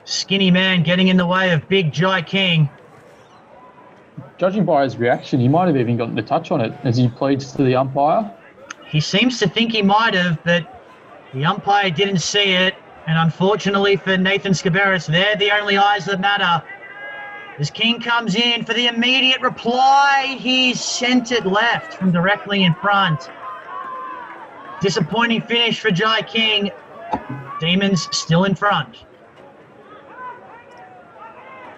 Skinny man getting in the way of Big Jai King. Judging by his reaction, he might have even gotten the touch on it as he pleads to the umpire. He seems to think he might have, but the umpire didn't see it. And unfortunately for Nathan Scaberis, they're the only eyes that matter. As King comes in for the immediate reply, he's sent it left from directly in front. Disappointing finish for Jai King. Demons still in front.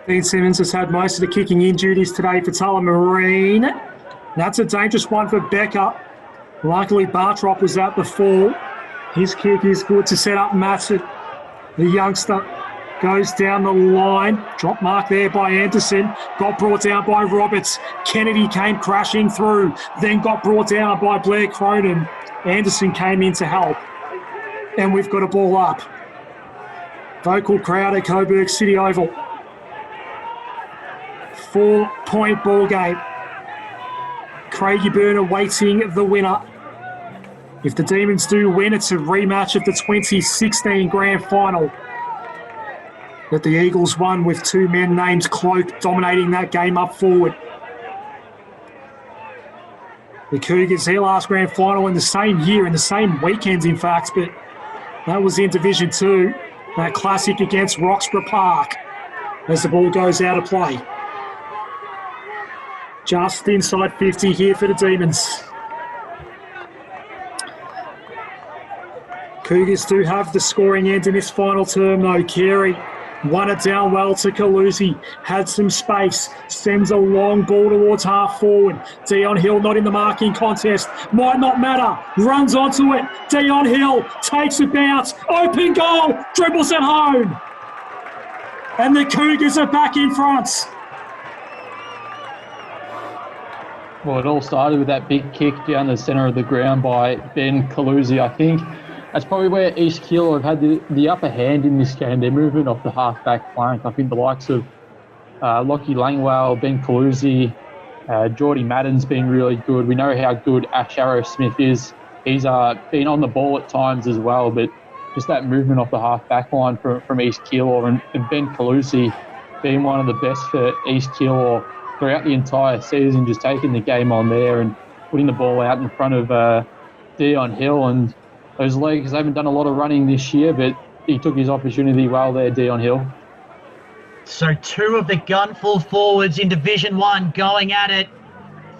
Dean Simmons has had most of the kicking in duties today for Tullamarine. That's a dangerous one for Becker. Luckily, Bartrop was at the fall. His kick is good to set up Matson. The youngster goes down the line. Drop mark there by Anderson. Got brought down by Roberts. Kennedy came crashing through. Then got brought down by Blair Cronin. Anderson came in to help. And we've got a ball up. Vocal crowd at Coburg City Oval. 4-point ball game. Craigie Byrne awaiting the winner. If the Demons do win, it's a rematch of the 2016 Grand Final that the Eagles won with two men named Cloak dominating that game up forward. The Cougars, their last Grand Final in the same year, in the same weekend in fact, but that was in Division 2, that classic against Roxburgh Park as the ball goes out of play. Just inside 50 here for the Demons. Cougars do have the scoring end in this final term though. Carey won it down well to Calusi, had some space, sends a long ball towards half forward. Dion Hill not in the marking contest, might not matter, runs onto it. Dion Hill takes a bounce, open goal, dribbles it home. And the Cougars are back in front. Well, it all started with that big kick down the centre of the ground by Ben Calusi. I think that's probably where East Keilor have had the upper hand in this game. They're moving off the half-back flank. I think the likes of Lockie Langwell, Ben Calusi, Geordie Madden's been really good. We know how good Ash Arrowsmith is. He's been on the ball at times as well, but just that movement off the half-back line from East Keilor and Ben Calusi being one of the best for East Keilor throughout the entire season, just taking the game on there and putting the ball out in front of Dion Hill. And those legs haven't done a lot of running this year, but he took his opportunity well there, Dion Hill. So two of the gunful forwards in Division 1 going at it.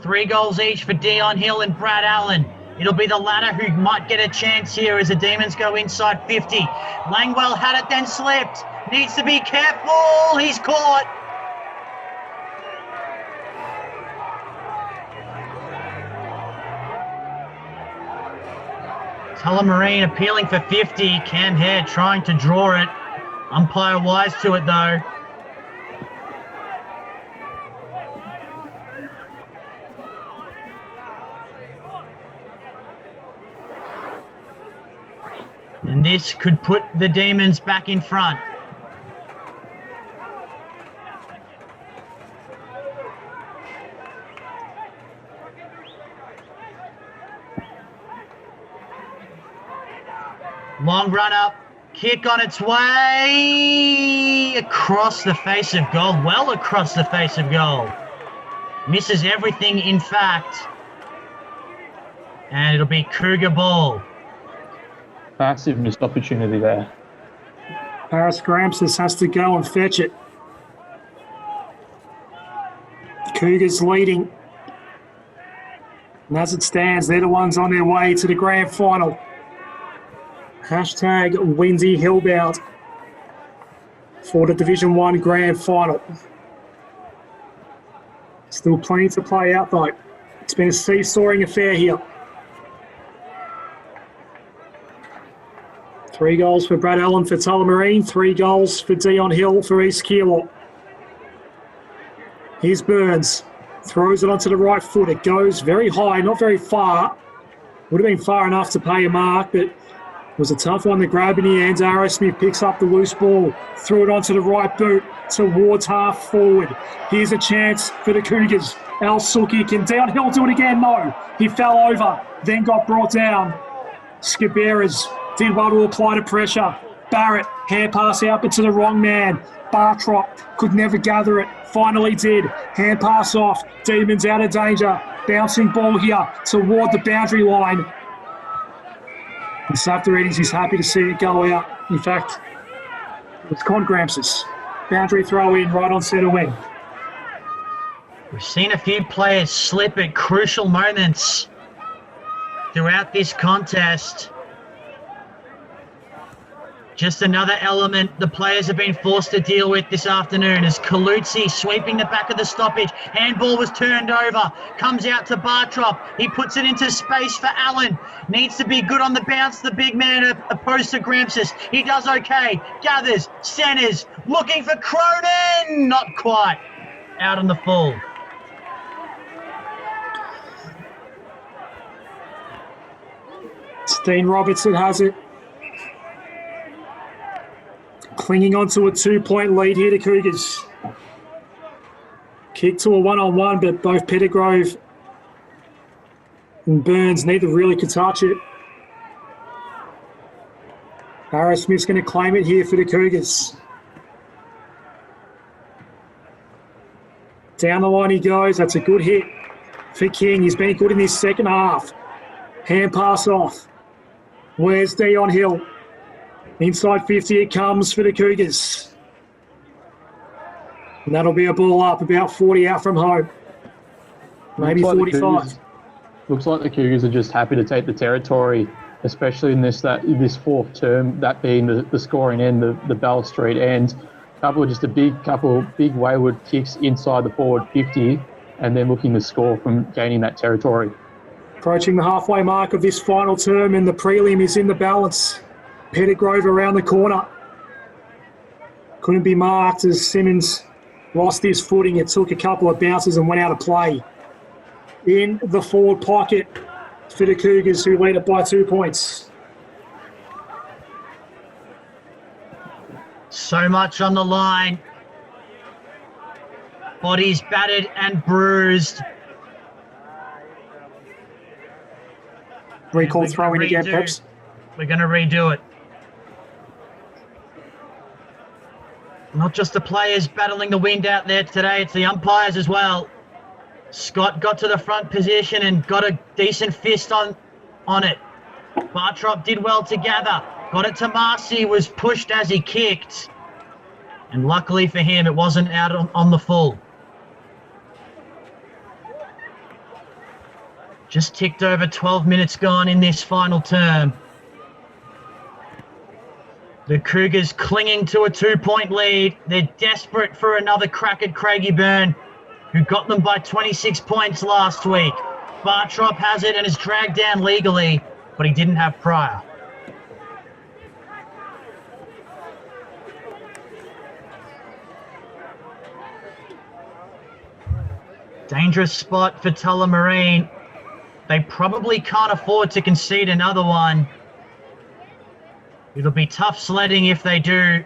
3 goals each for Dion Hill and Brad Allen. It'll be the latter who might get a chance here as the Demons go inside 50. Langwell had it, then slipped. Needs to be careful. He's caught. Tullamarine appealing for 50. Cam Hare trying to draw it. Umpire wise to it though. And this could put the Demons back in front. Long run up, kick on its way, across the face of goal, well across the face of goal. Misses everything in fact. And it'll be Cougar ball. Massive missed opportunity there. Paris Gramsus has to go and fetch it. Cougars leading. And as it stands, they're the ones on their way to the grand final. Hashtag Windy Hillbound for the Division 1 grand final. Still plenty to play out though. It's been a seesawing affair here. 3 goals for Brad Allen for Tullamarine, 3 goals for Dion Hill for East Keilor. Here's Burns, throws it onto the right foot. It goes very high, not very far. Would have been far enough to pay a mark, but It was a tough one to grab in the end. Arrow Smith picks up the loose ball, threw it onto the right boot towards half forward. Here's a chance for the Cougars. Al Suki can downhill do it again. No, he fell over, then got brought down. Scaberas did well to apply the pressure. Barrett, hand pass out, but to the wrong man. Bartrop could never gather it. Finally did. Hand pass off. Demons out of danger. Bouncing ball here toward the boundary line. And Safdarides is happy to see it go out. In fact, it's Con Grams's boundary throw in right on centre wing. We've seen a few players slip at crucial moments throughout this contest. Just another element the players have been forced to deal with this afternoon as Kalutzi sweeping the back of the stoppage. Handball was turned over. Comes out to Bartrop. He puts it into space for Allen. Needs to be good on the bounce, the big man opposed to Gramsis. He does okay. Gathers, centers, looking for Cronin. Not quite. Out on the full. Steen Robertson has it. Clinging onto a 2-point lead here to Cougars. Kick to a one-on-one, but both Pettigrove and Burns neither really could touch it. Arrow Smith's going to claim it here for the Cougars. Down the line he goes. That's a good hit for King. He's been good in this second half. Hand pass off. Where's Dion Hill? Inside 50 it comes for the Cougars. And that'll be a ball up, about 40 out from home. Maybe 45. Looks like the Cougars are just happy to take the territory, especially in this fourth term, that being the scoring end, the Bell Street end. Couple big wayward kicks inside the forward 50, and then looking to score from gaining that territory. Approaching the halfway mark of this final term, and the prelim is in the balance. Pettigrove around the corner. Couldn't be marked as Simmons lost his footing. It took a couple of bounces and went out of play. In the forward pocket for the Cougars, who lead it by 2 points. So much on the line. Bodies battered and bruised. Recall throw in again, Peps. We're going to redo it. Not just the players battling the wind out there today, it's the umpires as well. Scott got to the front position and got a decent fist on it. Bartrop did well to gather. Got it to Marcy, was pushed as he kicked. And luckily for him, it wasn't out on the full. Just ticked over 12 minutes gone in this final term. The Cougars clinging to a 2-point lead. They're desperate for another crack at Craigieburn, who got them by 26 points last week. Bartrop has it and is dragged down legally, but he didn't have prior. Dangerous spot for Tullamarine. They probably can't afford to concede another one. It'll be tough sledding if they do.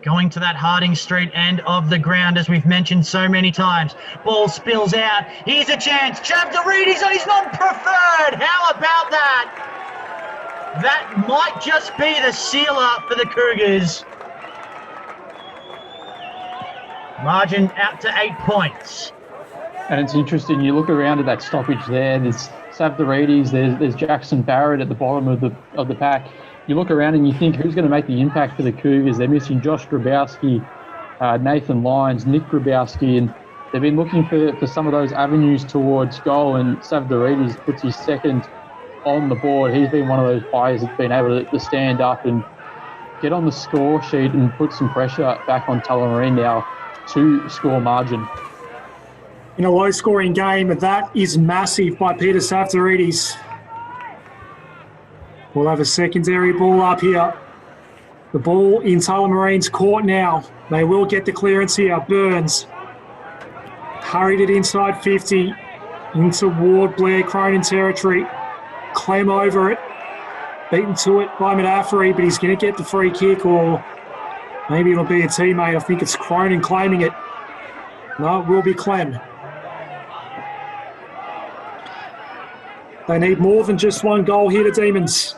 Going to that Harding Street end of the ground, as we've mentioned so many times. Ball spills out. Here's a chance. Chavdarides on his non-preferred. How about that? That might just be the sealer for the Cougars. Margin out to 8 points. And it's interesting, you look around at that stoppage there, there's Safdarides, there's Jackson Barrett at the bottom of the pack. You look around and you think, who's going to make the impact for the Cougars? They're missing Josh Grabowski, Nathan Lyons, Nick Grabowski, and they've been looking for some of those avenues towards goal, and Safdarides puts his second on the board. He's been one of those players that's been able to stand up and get on the score sheet and put some pressure back on Tullamarine now, 2-score margin. In a low-scoring game, that is massive by Peter Safdarides. We'll have a secondary ball up here. The ball in Tullamarine's court now. They will get the clearance here. Burns hurried it inside 50 into Ward Blair Cronin territory. Clem over it. Beaten to it by Medafri, but he's going to get the free kick, or maybe it'll be a teammate. I think it's Cronin claiming it. No, it will be Clem. They need more than just one goal here, the Demons.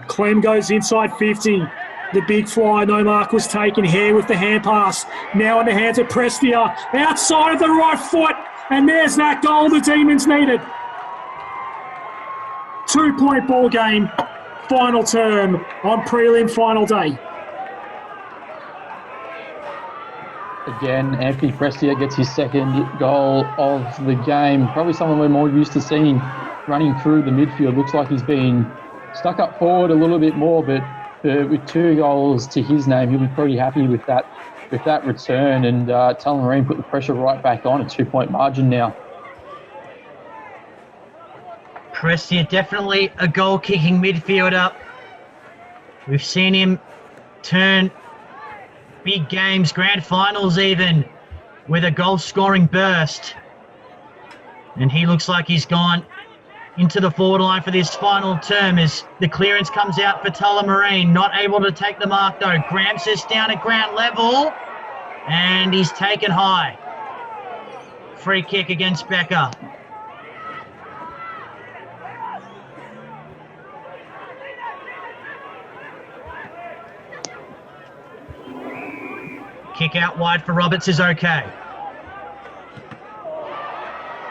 Clem goes inside 50. The big fly, no mark was taken. Hare with the hand pass. Now in the hands of Prestia. Outside of the right foot. And there's that goal the Demons needed. 2-point ball game. Final term on prelim final day. Again, Anthony Prestia gets his second goal of the game. Probably someone we're more used to seeing running through the midfield. Looks like he's been stuck up forward a little bit more, but with 2 goals to his name, he'll be pretty happy with that return. And Tullamarine put the pressure right back on, a 2-point margin now. Prestia, definitely a goal-kicking midfielder. We've seen him turn big games, grand finals even, with a goal-scoring burst. And he looks like he's gone into the forward line for this final term as the clearance comes out for Tullamarine. Not able to take the mark though. Gramps is down at ground level and he's taken high. Free kick against Becker. Kick out wide for Roberts is okay.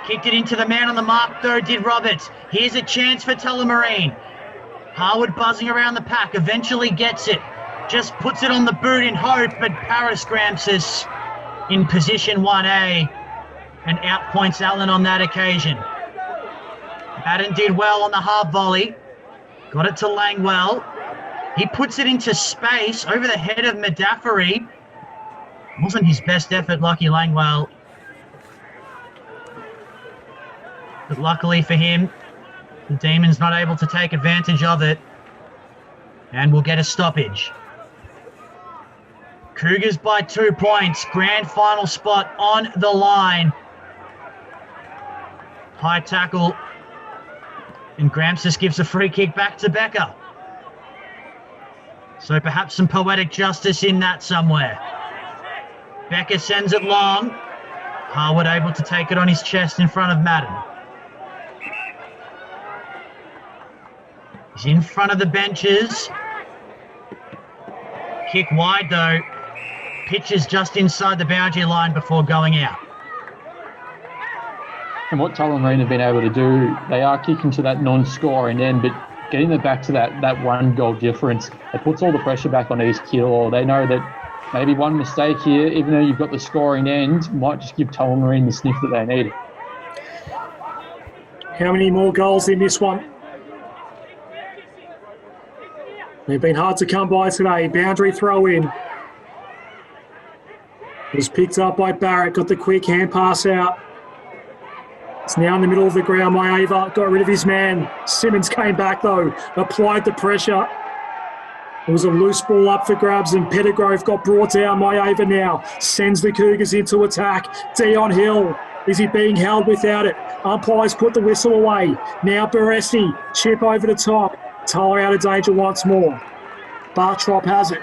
Kicked it into the man on the mark though, did Roberts. Here's a chance for Tullamarine. Harwood buzzing around the pack, eventually gets it. Just puts it on the boot in hope, but Paris Gramps in position 1A and outpoints Allen on that occasion. Madden did well on the half volley. Got it to Langwell. He puts it into space over the head of Medafari. Wasn't his best effort, Lucky Langwell. But luckily for him, the Demons not able to take advantage of it. And we'll get a stoppage. Cougars by 2 points. Grand final spot on the line. High tackle. And Gramps just gives a free kick back to Becker. So perhaps some poetic justice in that somewhere. Becker sends it long. Harwood able to take it on his chest in front of Madden. He's in front of the benches. Kick wide though. Pitches just inside the boundary line before going out. And what Tullamarine have been able to do, they are kicking to that non-scoring end, but getting them back to that 1 goal difference, it puts all the pressure back on East Keilor. They know that maybe one mistake here, even though you've got the scoring end, might just give Tullamarine the sniff that they need. How many more goals in this one? They've been hard to come by today. Boundary throw in. It was picked up by Barrett, got the quick hand pass out. It's now in the middle of the ground. Maeva got rid of his man. Simmons came back though, applied the pressure. It was a loose ball up for grabs and Pettigrove got brought down. Maeva now sends the Cougars into attack. Dion Hill, is he being held without it? Umpires put the whistle away. Now Baresi, chip over the top. Tuller out of danger once more. Bartrop has it.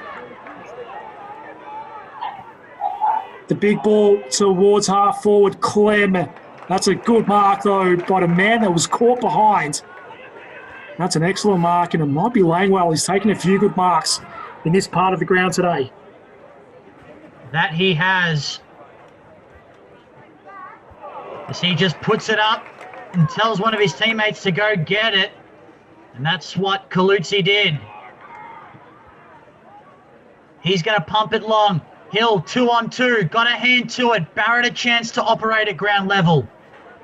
The big ball towards half forward, Clem. That's a good mark though by the man that was caught behind. That's an excellent mark, and it might be Langwell. He's taken a few good marks in this part of the ground today. That he has. As he just puts it up and tells one of his teammates to go get it. And that's what Colucci did. He's going to pump it long. Hill, 2-on-2, got a hand to it. Barrett a chance to operate at ground level.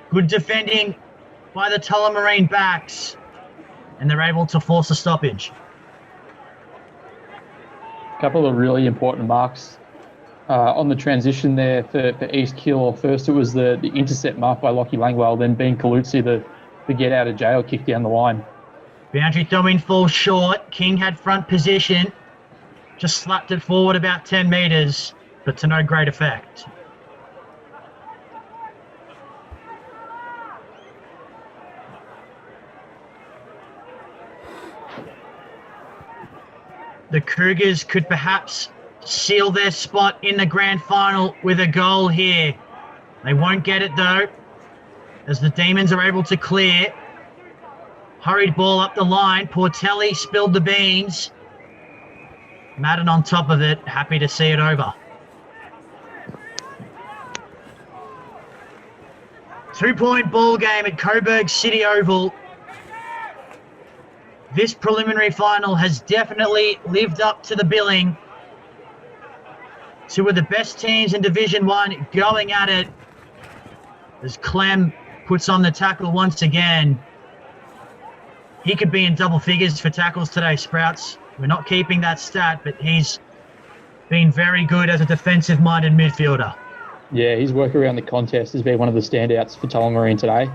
Good defending by the Tullamarine backs. And they're able to force a stoppage. A couple of really important marks on the transition there for East Keilor. First, it was the intercept mark by Lockie Langwell, then Ben Colucci, the get out of jail kick down the line. Boundary throw in falls short. King had front position. Just slapped it forward about 10 metres, but to no great effect. the Cougars could perhaps seal their spot in the grand final with a goal here. They won't get it though, as the Demons are able to clear. Hurried ball up the line. Portelli spilled the beans. Madden on top of it, happy to see it over. 2-point ball game at Coburg City Oval. This preliminary final has definitely lived up to the billing. Two of the best teams in Division 1 going at it as Clem puts on the tackle once again. He could be in double figures for tackles today, Sprouts. We're not keeping that stat, but he's been very good as a defensive-minded midfielder. Yeah, his work around the contest has been one of the standouts for Tullamarine today.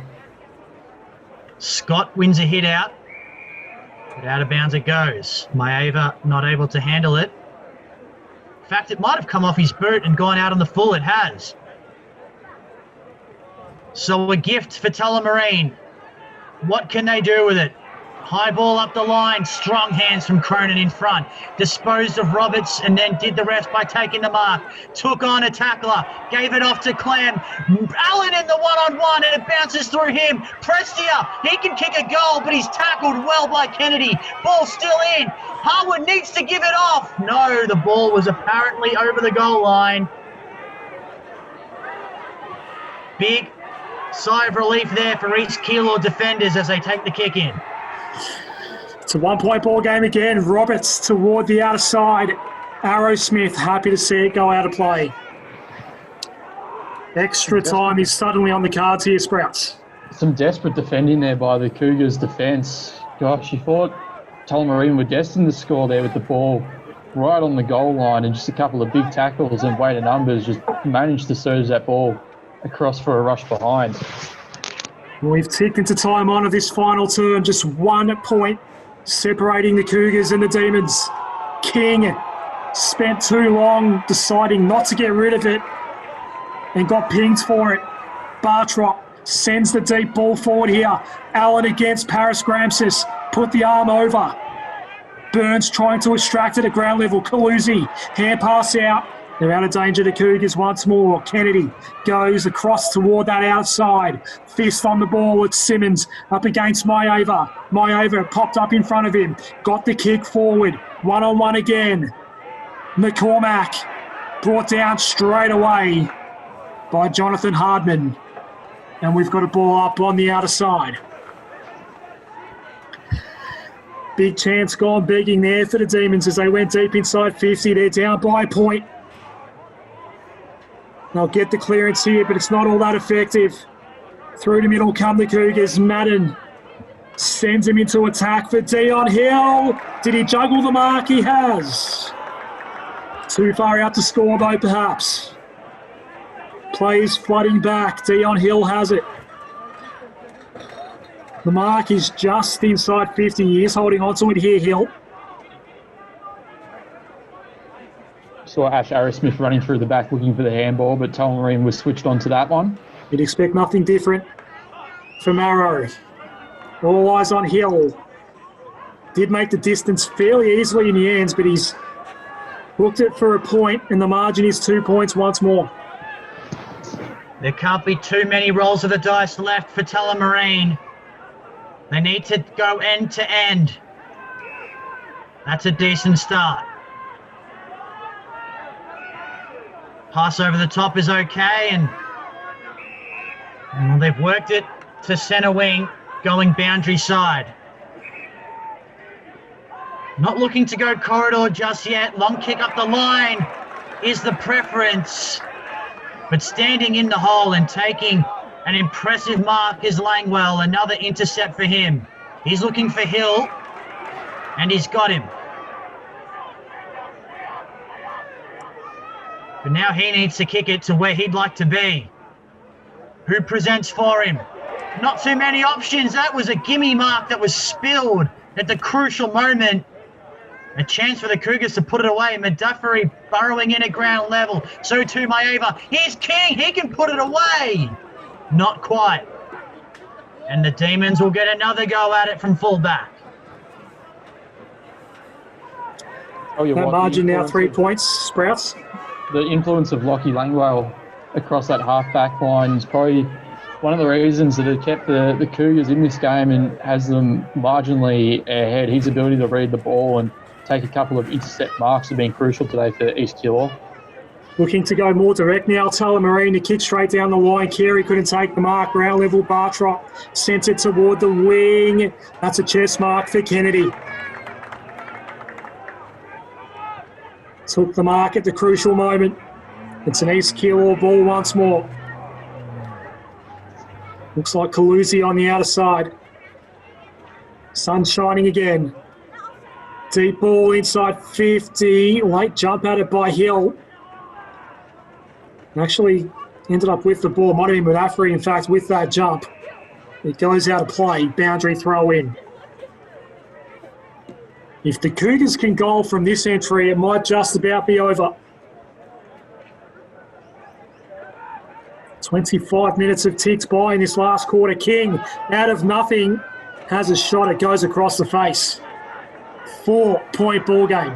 Scott wins a hit out, but out of bounds it goes. Maeva not able to handle it. In fact, it might have come off his boot and gone out on the full. It has. So a gift for Tullamarine. What can they do with it? High ball up the line, strong hands from Cronin in front. Disposed of Roberts and then did the rest by taking the mark. Took on a tackler, gave it off to Clem. Allen in the one-on-one and it bounces through him. Prestia, he can kick a goal, but he's tackled well by Kennedy. Ball still in. Harwood needs to give it off. No, the ball was apparently over the goal line. Big sigh of relief there for East Keilor defenders as they take the kick in. It's a 1-point ball game again. Roberts toward the outer side. Arrowsmith happy to see it go out of play. Extra time is suddenly on the cards here, Sprouts. Some desperate defending there by the Cougars' defence. Gosh, you thought Tullamarine were destined to score there with the ball right on the goal line, and just a couple of big tackles and weight of numbers just managed to surge that ball across for a rush behind. We've ticked into time on of this final term, just 1 point separating the Cougars and the Demons. King spent too long deciding not to get rid of it and got pinged for it. Bartrop sends the deep ball forward here. Allen against Paris Gramsis, put the arm over. Burns trying to extract it at ground level. Calusi, hand pass out. They're out of danger to Cougars once more. Kennedy goes across toward that outside. Fist on the ball. It's Simmons up against Maeva. Maeva popped up in front of him. Got the kick forward. 1-on-1 again. McCormack brought down straight away by Jonathan Hardman. And we've got a ball up on the outer side. Big chance gone begging there for the Demons as they went deep inside 50. They're down by a point. They'll get the clearance here, but it's not all that effective. Through the middle come the Cougars. Madden sends him into attack for Dion Hill. Did he juggle the mark? He has. Too far out to score though, perhaps. Plays flooding back. Dion Hill has it. The mark is just inside 50. He is holding on to it here, Hill. Saw Ash Arrowsmith running through the back looking for the handball, but Tullamarine was switched on to that one. You'd expect nothing different from Arrow. All eyes on Hill. Did make the distance fairly easily in the ends, but he's booked it for a point, and the margin is 2 points once more. There can't be too many rolls of the dice left for Tullamarine. They need to go end to end. That's a decent start. Pass over the top is okay, and they've worked it to centre wing, going boundary side. Not looking to go corridor just yet. Long kick up the line is the preference. But standing in the hole and taking an impressive mark is Langwell. Another intercept for him. He's looking for Hill, and he's got him. But now he needs to kick it to where he'd like to be. Who presents for him? Not too many options. That was a gimme mark that was spilled at the crucial moment. A chance for the Cougars to put it away. Meduffery burrowing in at ground level. So too Maeva. Here's King. He can put it away. Not quite. And the Demons will get another go at it from fullback. tell you That what, margin now 3 points, Sprouts. the influence of Lockie Langwell across that half-back line is probably one of the reasons that have kept the Cougars in this game and has them marginally ahead. His ability to read the ball and take a couple of intercept marks have been crucial today for East Keilor. Looking to go more direct now. Tullamarine to kick straight down the line. Carey couldn't take the mark. Ground level. Bartrop sent it toward the wing. That's a chest mark for Kennedy. Took the mark at the crucial moment. It's an East Keilor ball once more. Looks like Calusi on the outer side. Sun shining again. Deep ball inside 50. Late jump at it by Hill. Actually ended up with the ball. Might have been Mudaffri, in fact, with that jump. It goes out of play. Boundary throw in. If the Cougars can goal from this entry, it might just about be over. 25 minutes have ticked by in this last quarter. King, out of nothing, has a shot. It goes across the face. 4-point ball game.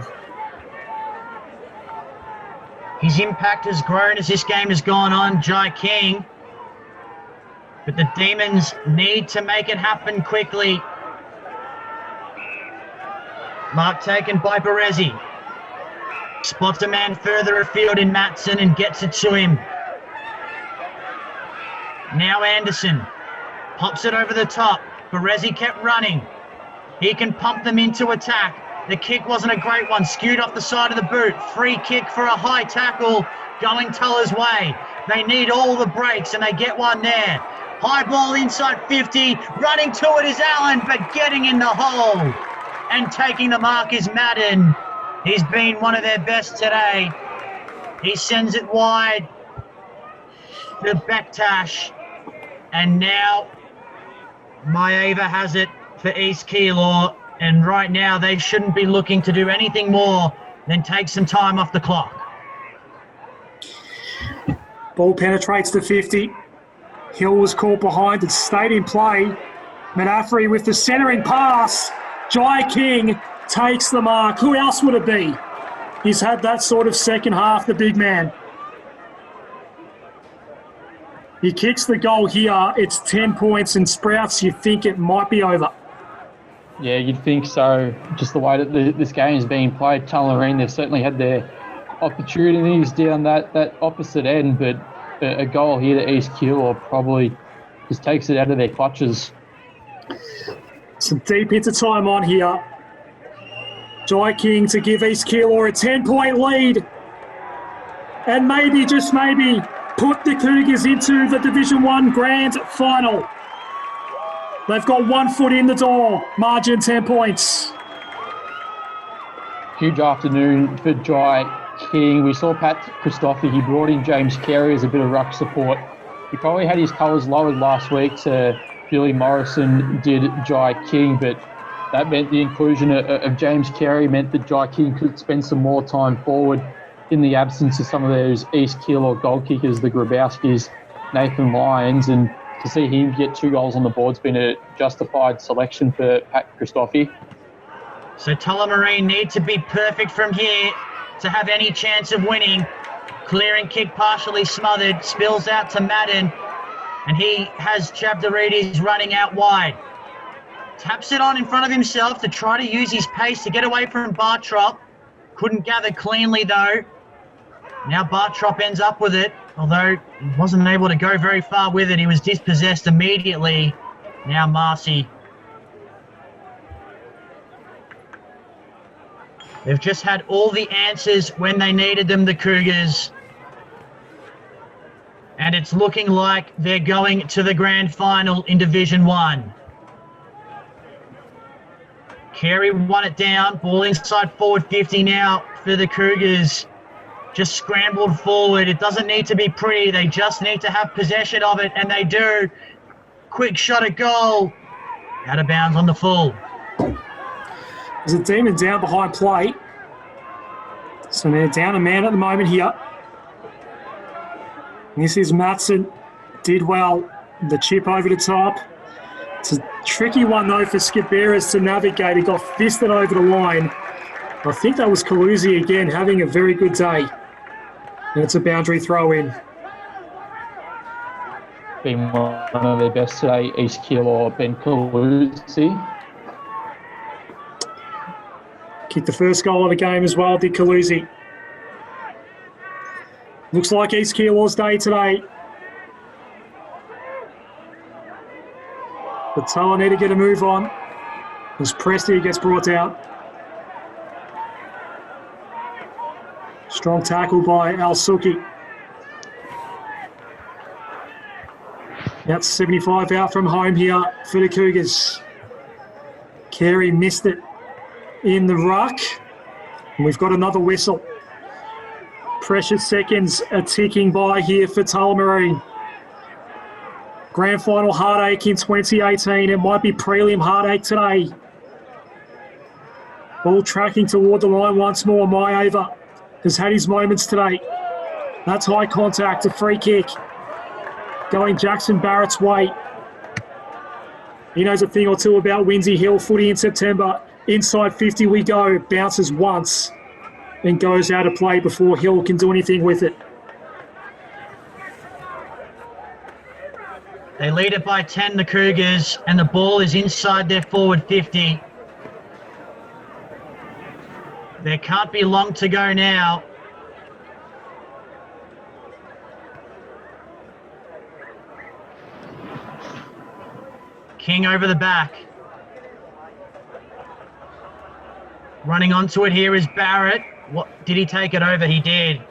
His impact has grown as this game has gone on, Jai King. But the Demons need to make it happen quickly. Mark taken by Berezi. Spots a man further afield in Matson and gets it to him. Now Anderson pops it over the top. Berezi kept running. He can pump them into attack. The kick wasn't a great one. Skewed off the side of the boot. Free kick for a high tackle going Tuller's way. They need all the breaks and they get one there. High ball inside 50. Running to it is Allen, but getting in the hole and taking the mark is Madden. He's been one of their best today. He sends it wide to Bektash. And now Maeva has it for East Keilor. And right now they shouldn't be looking to do anything more than take some time off the clock. Ball penetrates to 50. Hill was caught behind and stayed in play. Mudaffri with the centering pass. Jai King takes the mark. Who else would it be? He's had that sort of second half, the big man. He kicks the goal here. It's 10 points, and Sprouts, you think it might be over. Yeah, you'd think so. Just the way that this game is being played, Tullamarine, they've certainly had their opportunities down that opposite end, but a goal here to East Keilor probably just takes it out of their clutches. Some deep into time on here. Jai King to give East Keilor a 10-point lead. And maybe, just maybe, put the Cougars into the Division 1 Grand Final. They've got 1 foot in the door. Margin 10 points. Huge afternoon for Jai King. We saw Pat Christophe. He brought in James Carey as a bit of ruck support. He probably had his colours lowered last week to Billy Morrison did Jai King, but that meant the inclusion of James Carey meant that Jai King could spend some more time forward in the absence of some of those East Keilor goal kickers, the Grabowskis, Nathan Lyons, and to see him get 2 goals on the board has been a justified selection for Pat Christophe. So Tullamarine need to be perfect from here to have any chance of winning. Clearing kick partially smothered, spills out to Madden, and he has Chavdarides running out wide. Taps it on in front of himself to try to use his pace to get away from Bartrop. Couldn't gather cleanly though. Now Bartrop ends up with it, although he wasn't able to go very far with it. He was dispossessed immediately. Now Marcy. They've just had all the answers when they needed them, the Cougars. And it's looking like they're going to the grand final in Division 1. Carey won it down. Ball inside forward 50 now for the Cougars. Just scrambled forward. It doesn't need to be pretty. They just need to have possession of it, and they do. Quick shot at goal. Out of bounds on the full. There's a Demon down behind plate. So they're down a man at the moment here. This is Matson. Did well. The chip over the top. It's a tricky one, though, for Skiberas to navigate. He got fisted over the line. I think that was Calusi again having a very good day. And it's a boundary throw in. Been one of their best today, East Keilor, Ben Calusi. Kicked the first goal of the game as well, did Calusi. Looks like East Keilor's day today. But Tala need to get a move on as Presti gets brought out. Strong tackle by Al Suki. That's 75 out from home here for the Cougars. Carey missed it in the ruck. And we've got another whistle. Precious seconds are ticking by here for Tullamarine. Grand final heartache in 2018. It might be prelim heartache today. Ball tracking toward the line once more. Maiava has had his moments today. That's high contact, a free kick. Going Jackson Barrett's way. He knows a thing or two about Windsor Hill footy in September. Inside 50 we go. Bounces once and goes out of play before Hill can do anything with it. They lead it by 10, the Cougars, and the ball is inside their forward 50. There can't be long to go now. King over the back. Running onto it here is Barrett. What did he take it over? He did.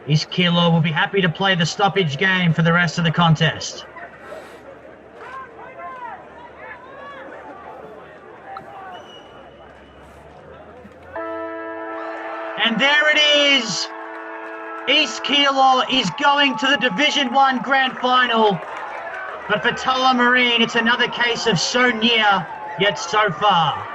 East Keilor will be happy to play the stoppage game for the rest of the contest. And there it is. East Keilor is going to the Division 1 Grand Final. But for Tullamarine, it's another case of so near, yet so far.